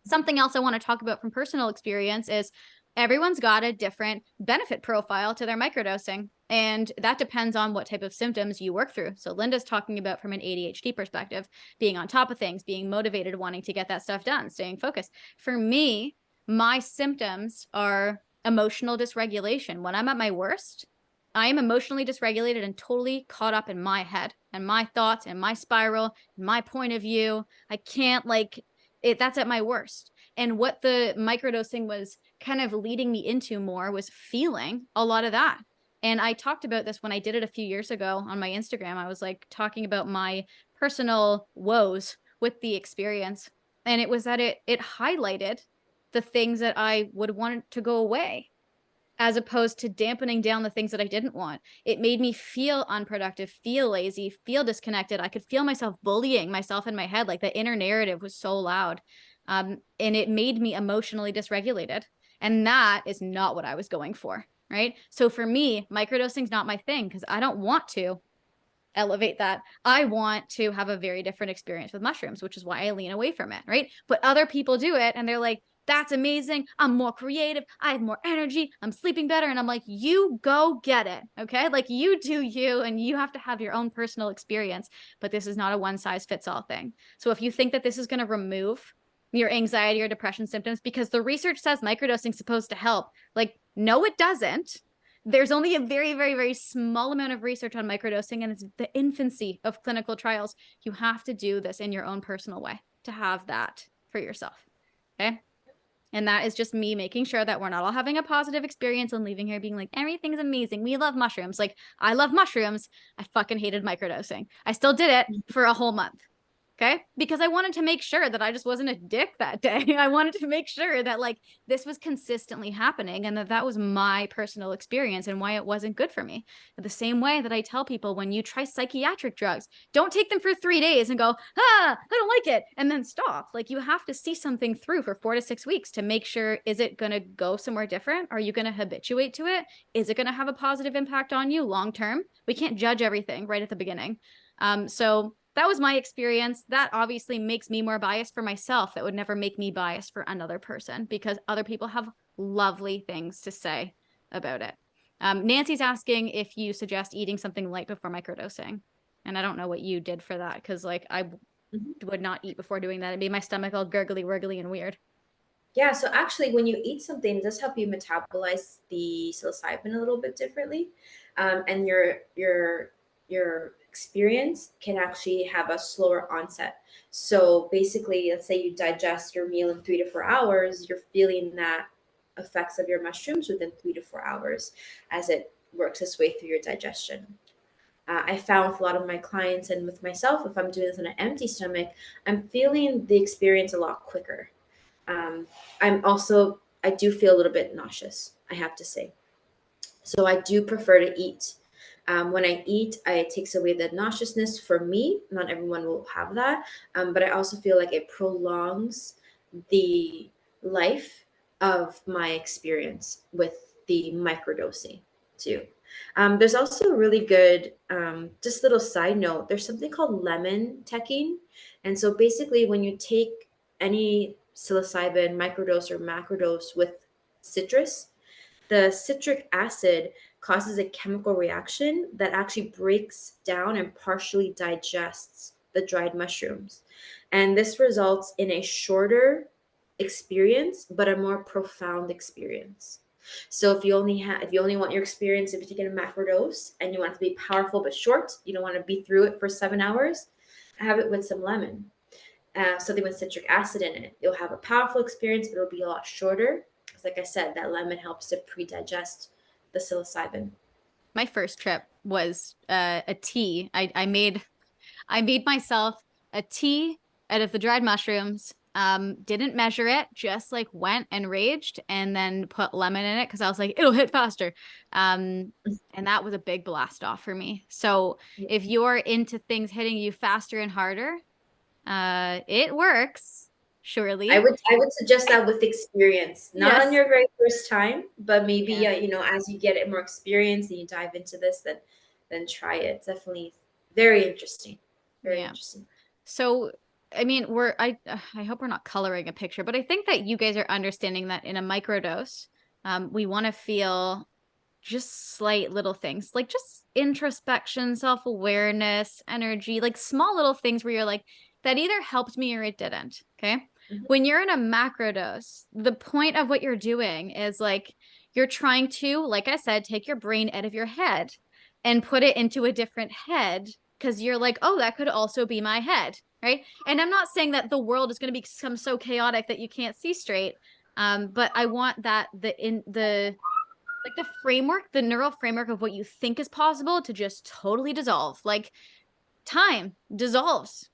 something else I want to talk about from personal experience is everyone's got a different benefit profile to their microdosing. And that depends on what type of symptoms you work through. So Linda's talking about from an ADHD perspective, being on top of things, being motivated, wanting to get that stuff done, staying focused. For me, my symptoms are emotional dysregulation. When I'm at my worst, I am emotionally dysregulated and totally caught up in my head and my thoughts and my spiral and my point of view. I can't like it. That's at my worst. And what the microdosing was kind of leading me into more was feeling a lot of that. And I talked about this when I did it a few years ago on my Instagram. I was like talking about my personal woes with the experience. And it was that it highlighted the things that I would want to go away, as opposed to dampening down the things that I didn't want. It made me feel unproductive, feel lazy, feel disconnected. I could feel myself bullying myself in my head. Like the inner narrative was so loud. And it made me emotionally dysregulated. And that is not what I was going for. Right. So for me, microdosing is not my thing because I don't want to elevate that. I want to have a very different experience with mushrooms, which is why I lean away from it. Right. But other people do it and they're like, That's amazing. I'm more creative. I have more energy. I'm sleeping better. And I'm like, you go get it. Okay. Like you do you, and you have to have your own personal experience, but this is not a one size fits all thing. So if you think that this is going to remove your anxiety or depression symptoms, because the research says microdosing is supposed to help, like, no, it doesn't. There's only a very, very, very small amount of research on microdosing, and it's the infancy of clinical trials. You have to do this in your own personal way to have that for yourself. Okay. And that is just me making sure that we're not all having a positive experience and leaving here being like, everything's amazing. We love mushrooms. Like, I love mushrooms. I fucking hated microdosing. I still did it for a whole month. Okay. Because I wanted to make sure that I just wasn't a dick that day. I wanted to make sure that like this was consistently happening and that that was my personal experience and why it wasn't good for me. The same way that I tell people when you try psychiatric drugs, don't take them for 3 days and go, I don't like it, and then stop. Like you have to see something through for 4 to 6 weeks to make sure, is it going to go somewhere different? Are you going to habituate to it? Is it going to have a positive impact on you long term? We can't judge everything right at the beginning. So that was my experience. That obviously makes me more biased for myself. That would never make me biased for another person because other people have lovely things to say about it. Nancy's asking if you suggest eating something light before microdosing. And I don't know what you did for that because like I would not eat before doing that. It made my stomach all gurgly, wiggly, and weird. Yeah, so actually, when you eat something, it does help you metabolize the psilocybin a little bit differently, and your experience can actually have a slower onset. So basically, let's say you digest your meal in 3 to 4 hours, you're feeling that effects of your mushrooms within 3 to 4 hours as it works its way through your digestion. I found with a lot of my clients and with myself, if I'm doing this on an empty stomach, I'm feeling the experience a lot quicker. um, I do feel a little bit nauseous, I have to say. So I do prefer to eat. When I eat, it takes away the nauseousness for me. Not everyone will have that. But I also feel like it prolongs the life of my experience with the microdosing too. There's also a really good, just little side note, there's something called lemon teching. And so basically, when you take any psilocybin microdose or macrodose with citrus, the citric acid causes a chemical reaction that actually breaks down and partially digests the dried mushrooms. And this results in a shorter experience, but a more profound experience. So if you only want your experience, if you're taking a macrodose and you want it to be powerful but short, you don't want to be through it for 7 hours, have it with some lemon, something with citric acid in it. You'll have a powerful experience, but it'll be a lot shorter. Because, like I said, that lemon helps to pre-digest the psilocybin. My first trip was a tea. I made myself a tea out of the dried mushrooms. Didn't measure it, just like went and raged and then put lemon in it because I was like, it'll hit faster. And that was a big blast off for me. So if you're into things hitting you faster and harder, it works, surely. I would suggest that with experience, not Yes. on your very first time, but maybe Yeah. as you get more experience and you dive into this, then try it. It's definitely very interesting. Very Yeah. interesting. So, I mean, I hope we're not coloring a picture, but I think that you guys are understanding that in a microdose, we want to feel just slight little things, like just introspection, self-awareness, energy, like small little things where you're like, that either helped me or it didn't. Okay. Mhm. When you're in a macrodose, the point of what you're doing is like you're trying to, like I said, take your brain out of your head and put it into a different head because you're like, oh, that could also be my head. Right. And I'm not saying that the world is going to become so chaotic that you can't see straight. But I want that the framework, the neural framework of what you think is possible to just totally dissolve. Like time dissolves.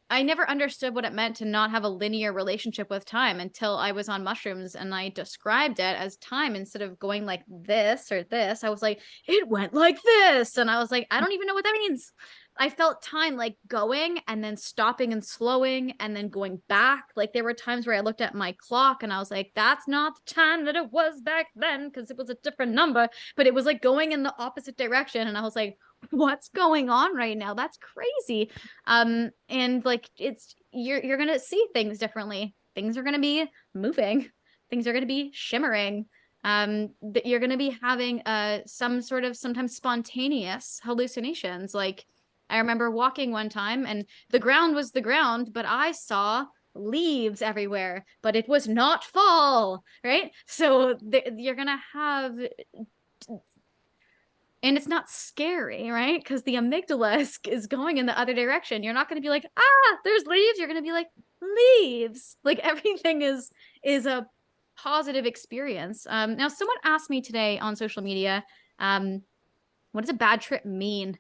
I never understood what it meant to not have a linear relationship with time until I was on mushrooms and I described it as time instead of going like this or this. I was like, it went like this. And I was like, I don't even know what that means. I felt time like going and then stopping and slowing and then going back. Like there were times where I looked at my clock and I was like, that's not the time that it was back then because it was a different number, but it was like going in the opposite direction. And I was like, what's going on right now? That's crazy. And like you're gonna see things differently. Things are gonna be moving. things are going to be shimmering. That you're going to be having some sort of sometimes spontaneous hallucinations. Like I remember walking one time and the ground was the ground, but I saw leaves everywhere, but it was not fall, right? So you're going to have, and it's not scary, right? Because the amygdala is going in the other direction. You're not going to be like, ah, there's leaves. You're going to be like, leaves. Like everything is a positive experience. Now, someone asked me today on social media, what does a bad trip mean?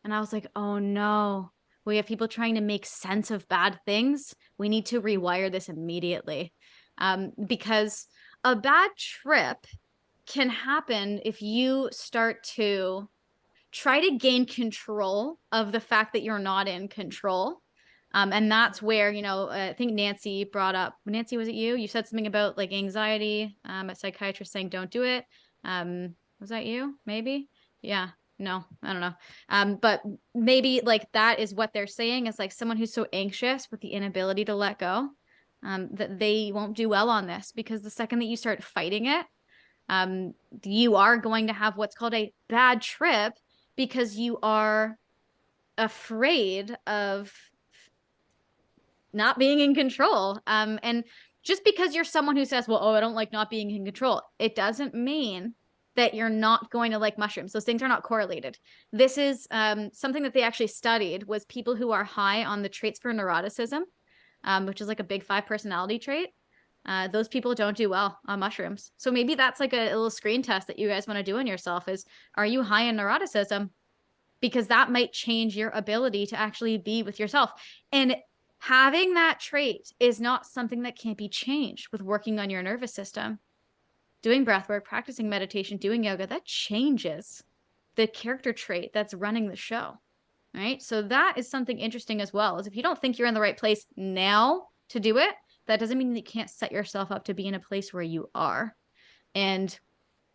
And I was like, oh no, we have people trying to make sense of bad things. We need to rewire this immediately. Because a bad trip can happen if you start to try to gain control of the fact that you're not in control. And that's where, I think Nancy brought up, Nancy, was it you? You said something about like anxiety, a psychiatrist saying, don't do it. Was that you? Maybe? Yeah. No, I don't know. But maybe like that is what they're saying is like someone who's so anxious with the inability to let go, that they won't do well on this, because the second that you start fighting it, you are going to have what's called a bad trip, because you are afraid of not being in control. And just because you're someone who says, well, oh, I don't like not being in control, it doesn't mean that you're not going to like mushrooms. Those things are not correlated. This is something that they actually studied, was people who are high on the traits for neuroticism, which is like a big 5 personality trait. Those people don't do well on mushrooms. So maybe that's like a little screen test that you guys want to do on yourself is, are you high in neuroticism? Because that might change your ability to actually be with yourself. And having that trait is not something that can't be changed with working on your nervous system. Doing breath work, practicing meditation, doing yoga, that changes the character trait that's running the show, right? So that is something interesting as well, is if you don't think you're in the right place now to do it, that doesn't mean that you can't set yourself up to be in a place where you are. And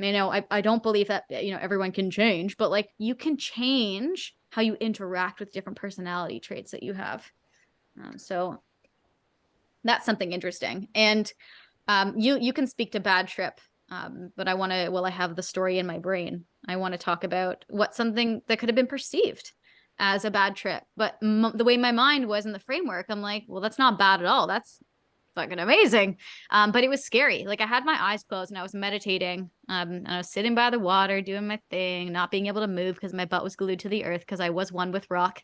I don't believe that everyone can change, but like you can change how you interact with different personality traits that you have. So that's something interesting. And you can speak to bad trip, but I have the story in my brain, I want to talk about what something that could have been perceived as a bad trip. But the way my mind was in the framework, I'm like, well, that's not bad at all. That's fucking amazing. But it was scary. Like I had my eyes closed and I was meditating. And I was sitting by the water doing my thing, not being able to move because my butt was glued to the earth because I was one with rock.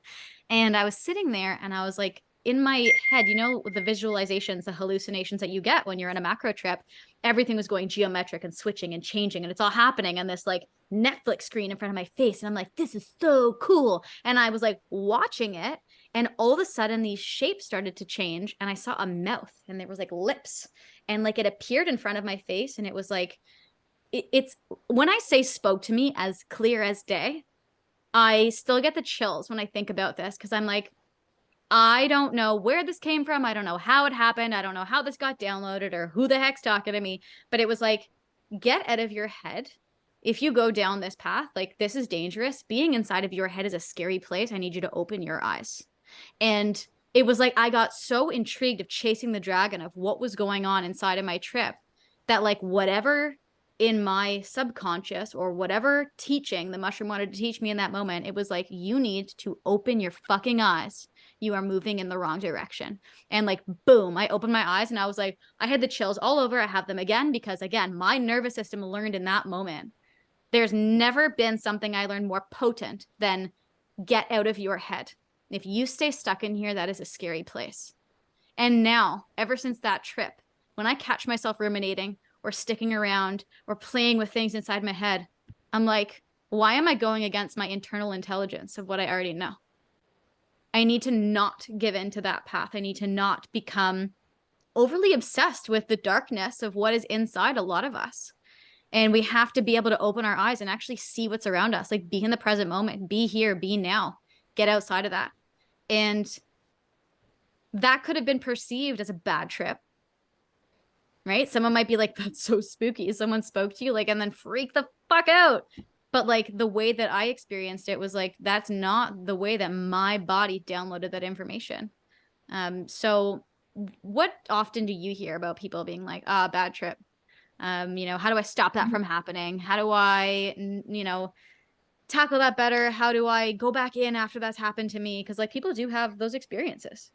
And I was sitting there and I was like, in my head, the visualizations, the hallucinations that you get when you're in a macro trip, everything was going geometric and switching and changing, and it's all happening on this like Netflix screen in front of my face. And I'm like, this is so cool. And I was like watching it, and all of a sudden these shapes started to change, and I saw a mouth, and there was like lips, and like it appeared in front of my face, and it was like, it's when I say spoke to me as clear as day, I still get the chills when I think about this, because I'm like, I don't know where this came from. I don't know how it happened. I don't know how this got downloaded or who the heck's talking to me. But it was like, get out of your head. If you go down this path, like this is dangerous. Being inside of your head is a scary place. I need you to open your eyes. And it was like, I got so intrigued of chasing the dragon of what was going on inside of my trip that like whatever in my subconscious or whatever teaching the mushroom wanted to teach me in that moment, it was like, you need to open your fucking eyes. You are moving in the wrong direction. And like, boom, I opened my eyes and I was like, I had the chills all over. I have them again, because again, my nervous system learned in that moment. There's never been something I learned more potent than get out of your head. If you stay stuck in here, that is a scary place. And now, ever since that trip, when I catch myself ruminating or sticking around or playing with things inside my head, I'm like, why am I going against my internal intelligence of what I already know? I need to not give in to that path. I need to not become overly obsessed with the darkness of what is inside a lot of us. And we have to be able to open our eyes and actually see what's around us, like be in the present moment, be here, be now, get outside of that. And that could have been perceived as a bad trip, right? Someone might be like, that's so spooky. Someone spoke to you like, and then freak the fuck out. But like the way that I experienced it was like, that's not the way that my body downloaded that information. So what often do you hear about people being like, bad trip? How do I stop that from happening? How do I, tackle that better? How do I go back in after that's happened to me? Because like people do have those experiences.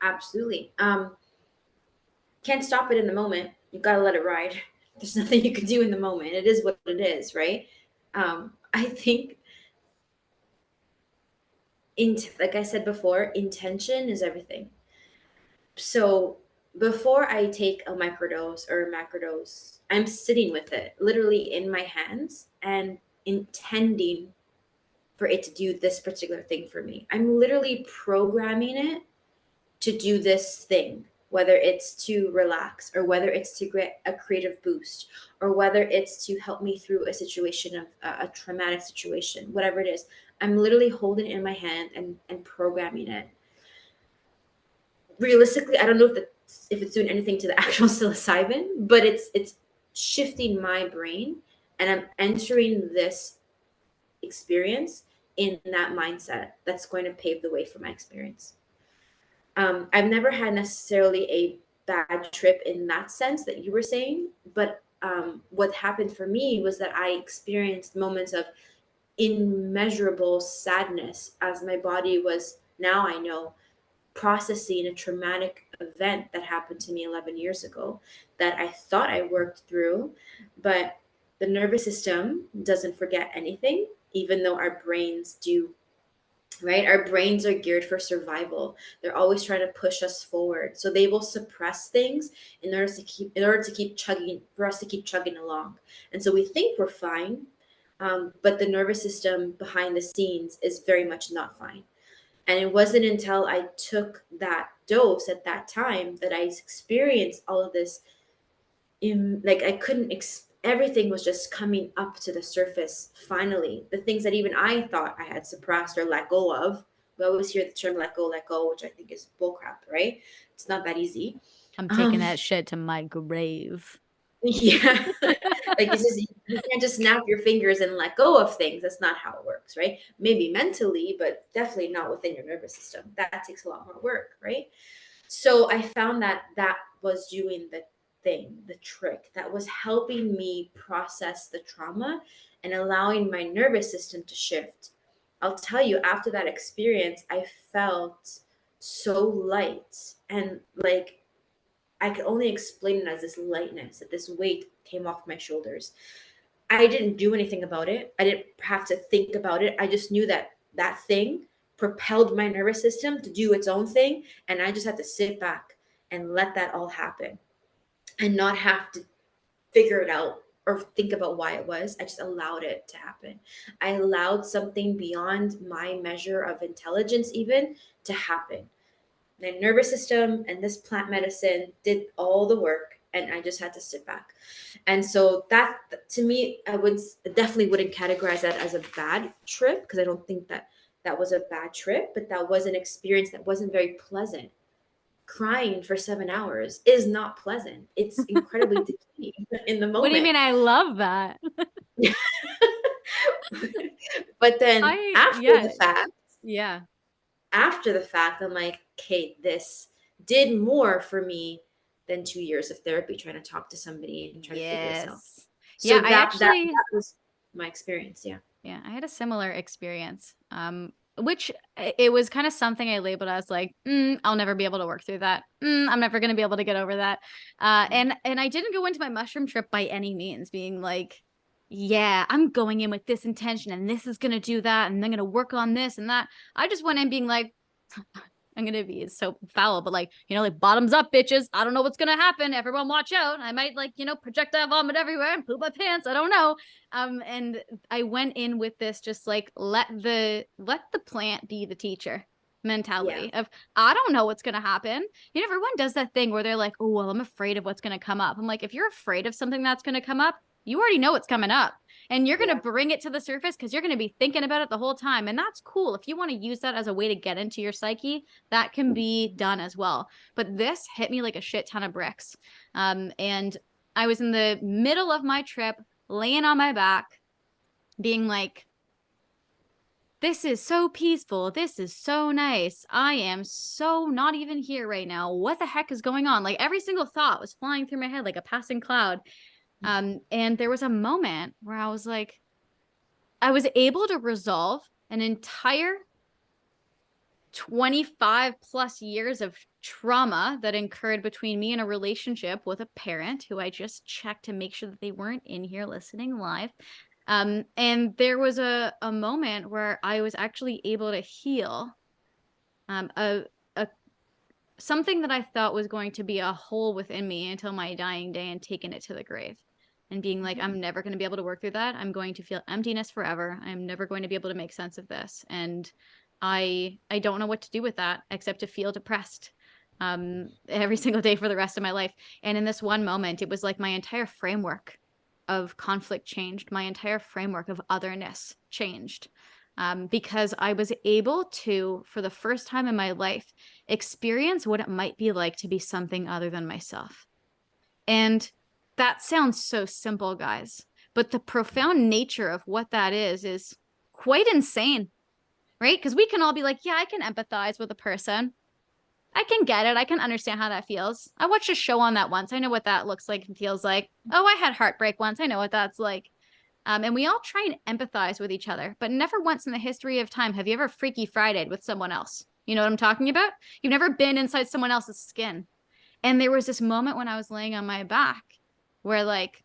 Absolutely. Can't stop it in the moment. You gotta let it ride. There's nothing you can do in the moment. It is what it is, right? I think, like I said before, intention is everything. So before I take a microdose or a macrodose, I'm sitting with it literally in my hands and intending for it to do this particular thing for me. I'm literally programming it to do this thing, whether it's to relax or whether it's to get a creative boost or whether it's to help me through a situation of a traumatic situation, whatever it is. I'm literally holding it in my hand and programming it. Realistically, I don't know if it's doing anything to the actual psilocybin, but it's shifting my brain and I'm entering this experience in that mindset that's going to pave the way for my experience. I've never had necessarily a bad trip in that sense that you were saying, but what happened for me was that I experienced moments of immeasurable sadness as my body was, now I know, processing a traumatic event that happened to me 11 years ago that I thought I worked through. But the nervous system doesn't forget anything, even though our brains do, right? Our brains are geared for survival. They're always trying to push us forward. So they will suppress things in order to keep chugging, for us to keep chugging along. And so we think we're fine, but the nervous system behind the scenes is very much not fine. And it wasn't until I took that dose at that time that I experienced all of this like I couldn't everything was just coming up to the surface finally. The things that even I thought I had suppressed or let go of. We always hear the term let go, which I think is bullcrap, right? It's not that easy. I'm taking Um that shit to my grave. yeah. Like it's just you can't just snap your fingers and let go of things. That's not how it works, right? Maybe mentally, but definitely not within your nervous system. That takes a lot more work, right? So I found that that was doing the thing, the trick that was helping me process the trauma and allowing my nervous system to shift. I'll tell you, after that experience, I felt so light and like I could only explain it as this lightness, that this weight came off my shoulders. I didn't do anything about it. I didn't have to think about it. I just knew that that thing propelled my nervous system to do its own thing. And I just had to sit back and let that all happen and not have to figure it out or think about why it was. I just allowed it to happen. I allowed something beyond my measure of intelligence, even to happen. My nervous system and this plant medicine did all the work and I just had to sit back. And so that to me, I would definitely wouldn't categorize that as a bad trip because I don't think that that was a bad trip, but that was an experience that wasn't very pleasant. Crying for 7 hours is not pleasant. It's incredibly depleting in the What do you moment. mean? I love that. But then Yeah, yeah. after the fact, I'm like, okay, this did more for me than 2 years of therapy trying to talk to somebody and try to figure this out. Yes. So Yeah, I that actually, was my experience. Yeah. yeah, I had a similar experience. Which it was kind of something I labeled as like, I'll never be able to work through that. I'm never going to be able to get over that. And I didn't go into my mushroom trip by any means being like, yeah, I'm going in with this intention and this is going to do that and I'm going to work on this and that. I just went in being like, I'm gonna be so foul, but like, like bottoms up, bitches. I don't know what's gonna happen. Everyone watch out. I might like, projectile vomit everywhere and poop my pants. I don't know. And I went in with this just like let the plant be the teacher Yeah. mentality of I don't know what's gonna happen. Everyone does that thing where they're like, oh well, I'm afraid of what's gonna come up. I'm like, if you're afraid of something that's gonna come up, you already know what's coming up and you're going to Yeah. bring it to the surface because you're going to be thinking about it the whole time. And that's cool. If you want to use that as a way to get into your psyche, that can be done as well. But this hit me like a shit ton of bricks. And I was in the middle of my trip, laying on my back, being like, this is so peaceful. This is so nice. I am so not even here right now. What the heck is going on? Like every single thought was flying through my head like a passing cloud. And there was a moment where I was like, I was able to resolve an entire 25 plus years of trauma that occurred between me and a relationship with a parent who I just checked to make sure that they weren't in here listening live. And there was a moment where I was actually able to heal a something that I thought was going to be a hole within me until my dying day, and taking it to the grave and being like, I'm never going to be able to work through that. I'm going to feel emptiness forever. I'm never going to be able to make sense of this. And I don't know what to do with that except to feel depressed every single day for the rest of my life. And in this one moment, it was like my entire framework of conflict changed. My entire framework of otherness changed. Because I was able to, for the first time in my life, experience what it might be like to be something other than myself. And that sounds so simple, guys, but the profound nature of what that is quite insane, right? Because we can all be like, yeah, I can empathize with a person. I can get it. I can understand how that feels. I watched a show on that once. I know what that looks like and feels like. Oh, I had heartbreak once. I know what that's like. And we all try and empathize with each other, but never once in the history of time have you ever Freaky Friday'd with someone else. You know what I'm talking about? You've never been inside someone else's skin. And there was this moment when I was laying on my back where like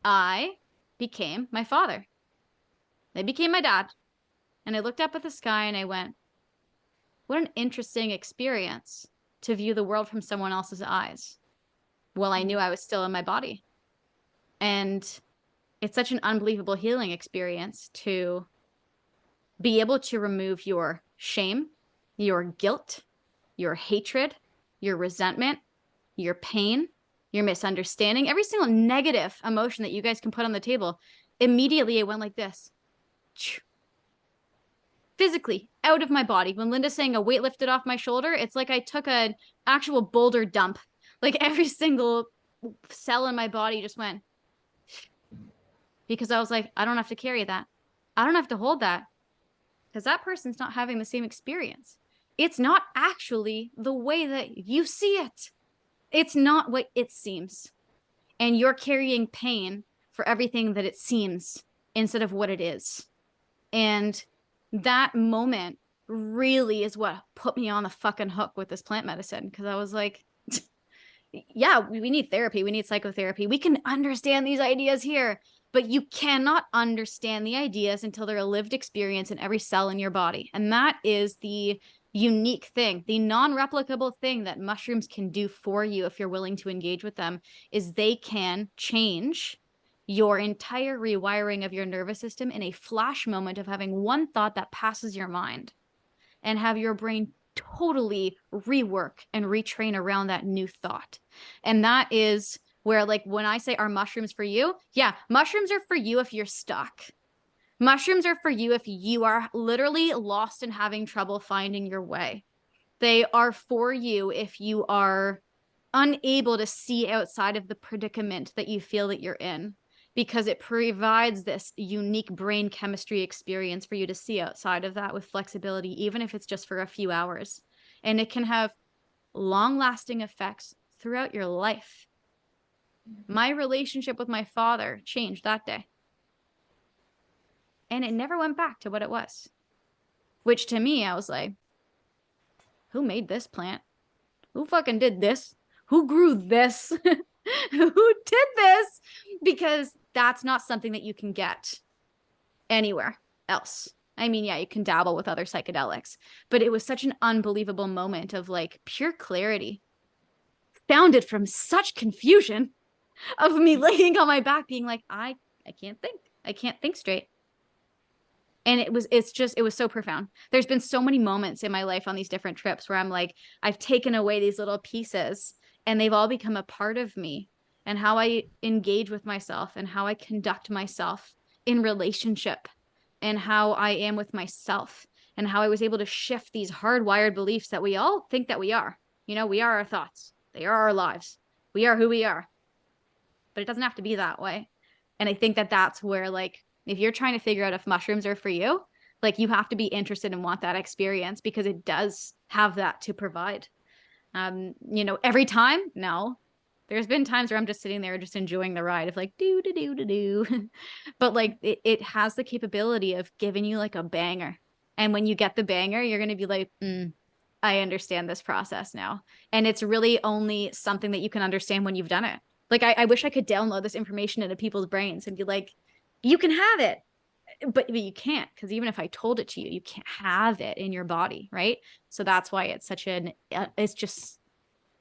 I became my father. I became my dad. And I looked up at the sky and I went, what an interesting experience to view the world from someone else's eyes. Well, I knew I was still in my body. And it's such an unbelievable healing experience to be able to remove your shame, your guilt, your hatred, your resentment, your pain, your misunderstanding, every single negative emotion that you guys can put on the table. Immediately it went like this. Physically out of my body. When Linda's saying a weight lifted off my shoulder, it's like I took an actual boulder dump. Like every single cell in my body just went, because I was like, I don't have to carry that. I don't have to hold that, because that person's not having the same experience. It's not actually the way that you see it. It's not what it seems. And you're carrying pain for everything that it seems instead of what it is. And that moment really is what put me on the fucking hook with this plant medicine, because I was like, yeah, we need therapy. We need psychotherapy. We can understand these ideas here, but you cannot understand the ideas until they're a lived experience in every cell in your body. And that is the unique thing, the non-replicable thing that mushrooms can do for you if you're willing to engage with them, is they can change your entire rewiring of your nervous system in a flash moment of having one thought that passes your mind, and have your brain totally rework and retrain around that new thought. And that is where, like, when I say, are mushrooms for you? Yeah, mushrooms are for you if you're stuck. Mushrooms are for you if you are literally lost and having trouble finding your way. They are for you if you are unable to see outside of the predicament that you feel that you're in, because it provides this unique brain chemistry experience for you to see outside of that with flexibility, even if it's just for a few hours. And it can have long-lasting effects throughout your life. My relationship with my father changed that day. And it never went back to what it was. Which to me, I was like, who made this plant? Who fucking did this? Who grew this? Who did this? Because that's not something that you can get anywhere else. I mean, yeah, you can dabble with other psychedelics, but it was such an unbelievable moment of like pure clarity, founded from such confusion of me laying on my back being like, I can't think. I can't think straight. And it was so profound. There's been so many moments in my life on these different trips where I'm like, I've taken away these little pieces and they've all become a part of me, and how I engage with myself and how I conduct myself in relationship and how I am with myself, and how I was able to shift these hardwired beliefs that we all think that we are. You know, we are our thoughts. They are our lives. We are who we are. But it doesn't have to be that way. And I think that that's where, like, if you're trying to figure out if mushrooms are for you, Like you have to be interested and want that experience because it does have that to provide. You know, every time, no. There's been times where I'm just sitting there just enjoying the ride of like do. But like it has the capability of giving you like a banger. And when you get the banger, you're gonna be like, I understand this process now. And it's really only something that you can understand when you've done it. Like I wish I could download this information into people's brains and be like, you can have it. But you can't, because even if I told it to you, you can't have it in your body, right? So that's why it's such an it's just,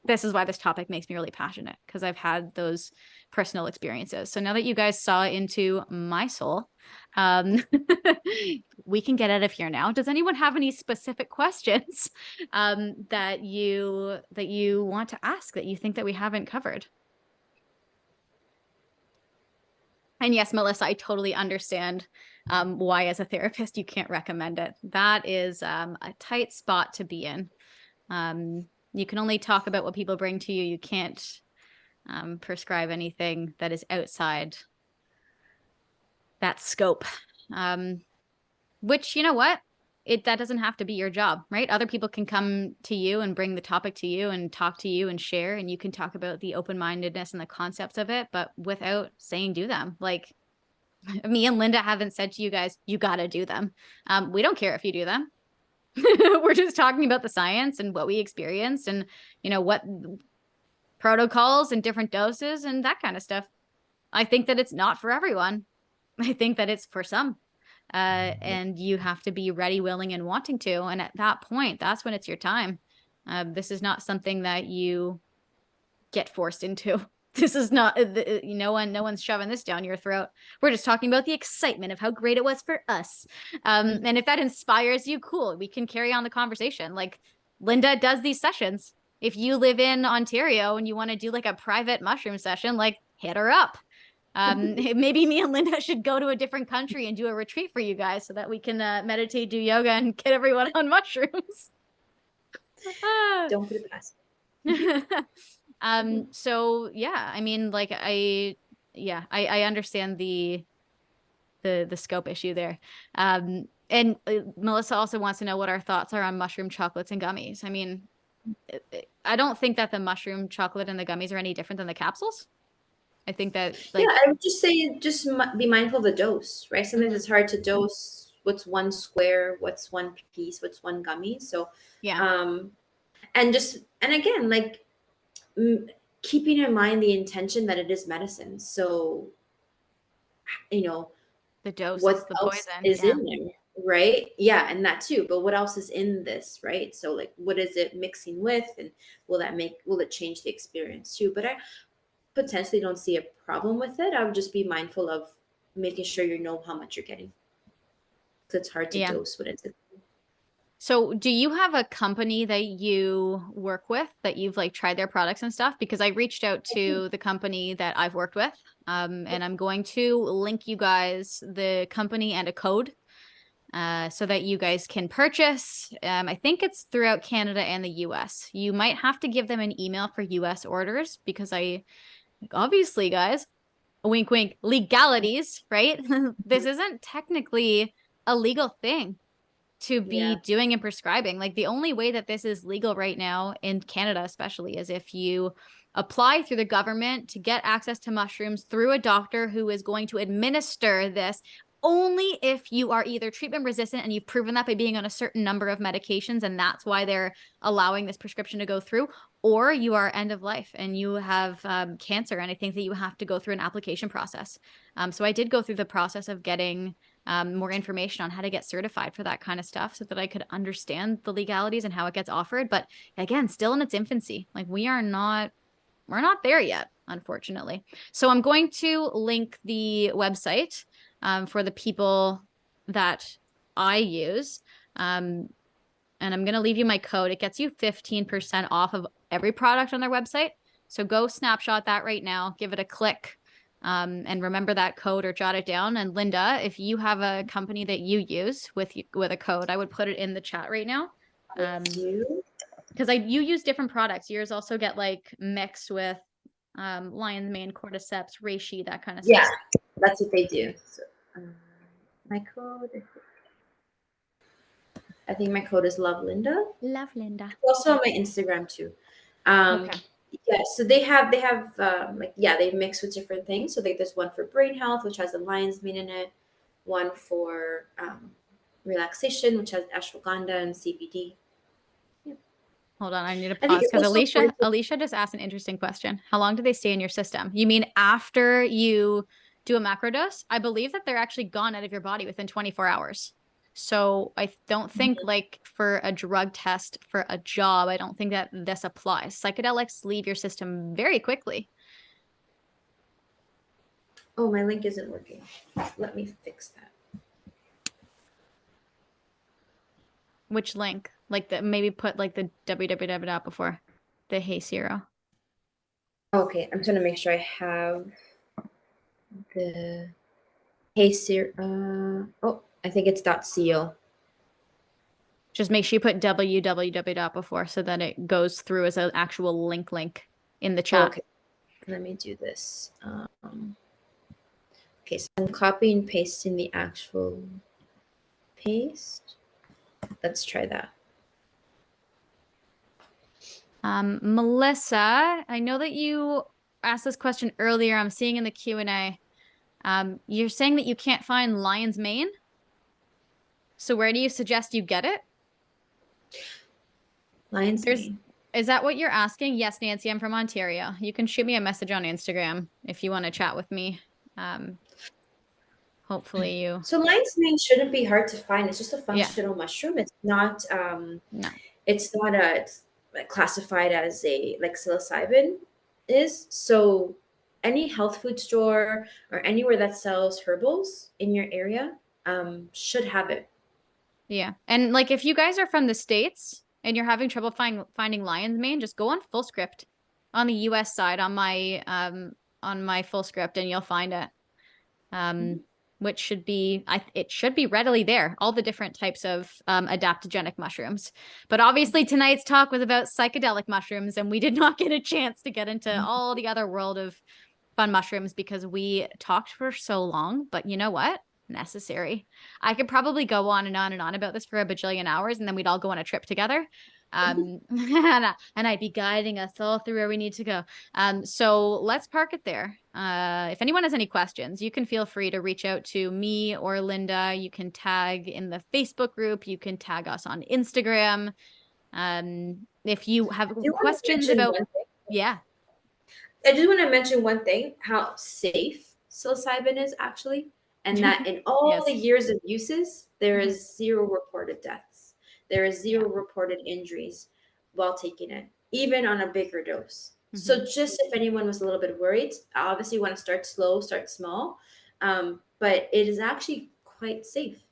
this is why this topic makes me really passionate, because I've had those personal experiences. So now that you guys saw into my soul, we can get out of here now. Does anyone have any specific questions that you want to ask that you think that we haven't covered? And yes, Melissa, I totally understand why as a therapist you can't recommend it. That is a tight spot to be in. You can only talk about what people bring to you. You can't prescribe anything that is outside that scope. Which, you know what? That doesn't have to be your job, right? Other people can come to you and bring the topic to you and talk to you and share, and you can talk about the open-mindedness and the concepts of it, but without saying do them. Like me and Linda haven't said to you guys, you got to do them. We don't care if you do them. We're just talking about the science and what we experienced and, you know, what protocols and different doses and that kind of stuff. I think that it's not for everyone. I think that it's for some. And you have to be ready, willing, and wanting to. And at that point, that's when it's your time. This is not something that you get forced into. This is not, no one's shoving this down your throat. We're just talking about the excitement of how great it was for us. And if that inspires you, cool, we can carry on the conversation. Like Linda does these sessions. If you live in Ontario and you want to do like a private mushroom session, like hit her up. Maybe me and Linda should go to a different country and do a retreat for you guys so that we can meditate, do yoga, and get everyone on mushrooms. Don't put it past. So yeah, I mean, like I understand the scope issue there. And Melissa also wants to know what our thoughts are on mushroom chocolates and gummies. I mean, I don't think that the mushroom chocolate and the gummies are any different than the capsules. I think that like, yeah, I would just say just be mindful of the dose, right? Sometimes it's hard to dose what's one square, what's one piece, what's one gummy. So yeah, and again, like keeping in mind the intention that it is medicine. So you know the dose what is the else poison. is Yeah. in there, right? Yeah, and that too, but what else is in this, right? So like what is it mixing with, and will it change the experience too? But I potentially don't see a problem with it. I would just be mindful of making sure you know how much you're getting, because it's hard to Yeah. dose what it's in. So do you have a company that you work with that you've like tried their products and stuff? Because I reached out to the company that I've worked with, and I'm going to link you guys the company and a code so that you guys can purchase. I think it's throughout Canada and the US. You might have to give them an email for US orders because obviously, guys, wink, wink, legalities, right? This isn't technically a legal thing to be Yeah. doing and prescribing. Like the only way that this is legal right now in Canada, especially, is if you apply through the government to get access to mushrooms through a doctor who is going to administer this. Only if you are either treatment resistant and you've proven that by being on a certain number of medications, and that's why they're allowing this prescription to go through, or you are end of life and you have cancer, and I think that you have to go through an application process. So I did go through the process of getting more information on how to get certified for that kind of stuff so that I could understand the legalities and how it gets offered. But again, still in its infancy. Like we're not there yet, unfortunately. So I'm going to link the website for the people that I use. And I'm going to leave you my code. It gets you 15% off of every product on their website. So go snapshot that right now, give it a click. And remember that code or jot it down. And Linda, if you have a company that you use with a code, I would put it in the chat right now. Because you use different products. Yours also get like mixed with lion's mane, cordyceps, reishi, that kind of stuff. Yeah, that's what they do. So, my code. I think my code is Love Linda. Love Linda. Also on my Instagram too. Um, Okay. yeah, so they have like yeah, they mix with different things. So like there's one for brain health, which has the lion's mane in it. One for relaxation, which has ashwagandha and CBD. Yeah. Hold on, I need to I think pause it's because also important. Alicia just asked an interesting question. How long do they stay in your system? You mean after you do a macrodose? I believe that they're actually gone out of your body within 24 hours. So I don't think like for a drug test for a job, I don't think that this applies. Psychedelics leave your system very quickly. Oh, my link isn't working. Let me fix that. Which link? Like the maybe put like the www before the Hey Zero. Okay, I'm trying to make sure I have the Hey Siri. Oh, I think it's .co. Just make sure you put www before so that it goes through as an actual link in the chat. Okay, let me do this. Okay, so I'm copying and pasting the actual paste. Let's try that. Melissa, I know that you asked this question earlier. I'm seeing in the Q&A. You're saying that you can't find lion's mane. So where do you suggest you get it? Lion's mane. Is that what you're asking? Yes, Nancy, I'm from Ontario. You can shoot me a message on Instagram if you want to chat with me. Hopefully you. So lion's mane shouldn't be hard to find. It's just a Yeah. functional mushroom. It's not No. it's not a it's like classified as a like psilocybin is. So any health food store or anywhere that sells herbals in your area should have it. Yeah. And like if you guys are from the States and you're having trouble finding lion's mane, just go on full script on the US side on my full script and you'll find it. Which should be it should be readily there, all the different types of adaptogenic mushrooms. But obviously tonight's talk was about psychedelic mushrooms and we did not get a chance to get into all the other world of fun mushrooms because we talked for so long. But you know what? Necessary. I could probably go on and on and on about this for a bajillion hours and then we'd all go on a trip together. And I'd be guiding us all through where we need to go. So let's park it there. If anyone has any questions, you can feel free to reach out to me or Linda. You can tag in the Facebook group. You can tag us on Instagram. If you have questions about, yeah. I just want to mention one thing, how safe psilocybin is actually, and that in all Yes. the years of uses, there is 0 reported deaths. There is 0 reported injuries while taking it, even on a bigger dose. So just if anyone was a little bit worried, obviously you want to start slow, start small, but it is actually quite safe.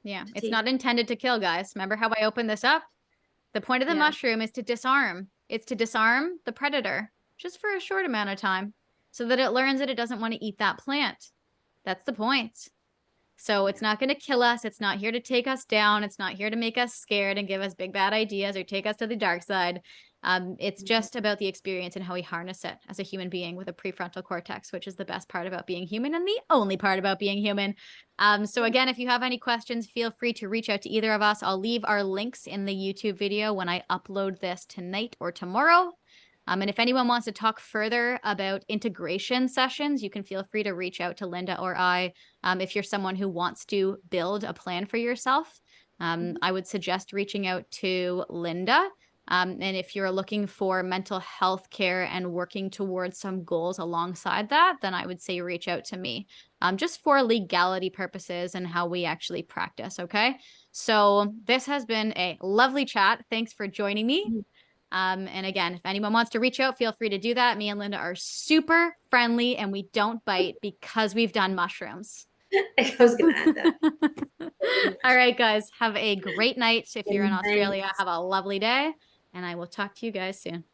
Yeah, it's not intended to kill, guys. Remember how I opened this up? The point of the mushroom is to disarm. It's to disarm the predator just for a short amount of time so that it learns that it doesn't want to eat that plant. That's the point. So it's not going to kill us. It's not here to take us down. It's not here to make us scared and give us big bad ideas or take us to the dark side. It's just about the experience and how we harness it as a human being with a prefrontal cortex, which is the best part about being human and the only part about being human. So again, if you have any questions, feel free to reach out to either of us. I'll leave our links in the YouTube video when I upload this tonight or tomorrow. And if anyone wants to talk further about integration sessions, you can feel free to reach out to Linda or I. If you're someone who wants to build a plan for yourself, I would suggest reaching out to Linda. And if you're looking for mental health care and working towards some goals alongside that, then I would say reach out to me just for legality purposes and how we actually practice. Okay. So this has been a lovely chat. Thanks for joining me. And again, if anyone wants to reach out, feel free to do that. Me and Linda are super friendly and we don't bite because we've done mushrooms. I was going to add that. All right, guys, have a great night. If you're in Australia, have a lovely day. And I will talk to you guys soon.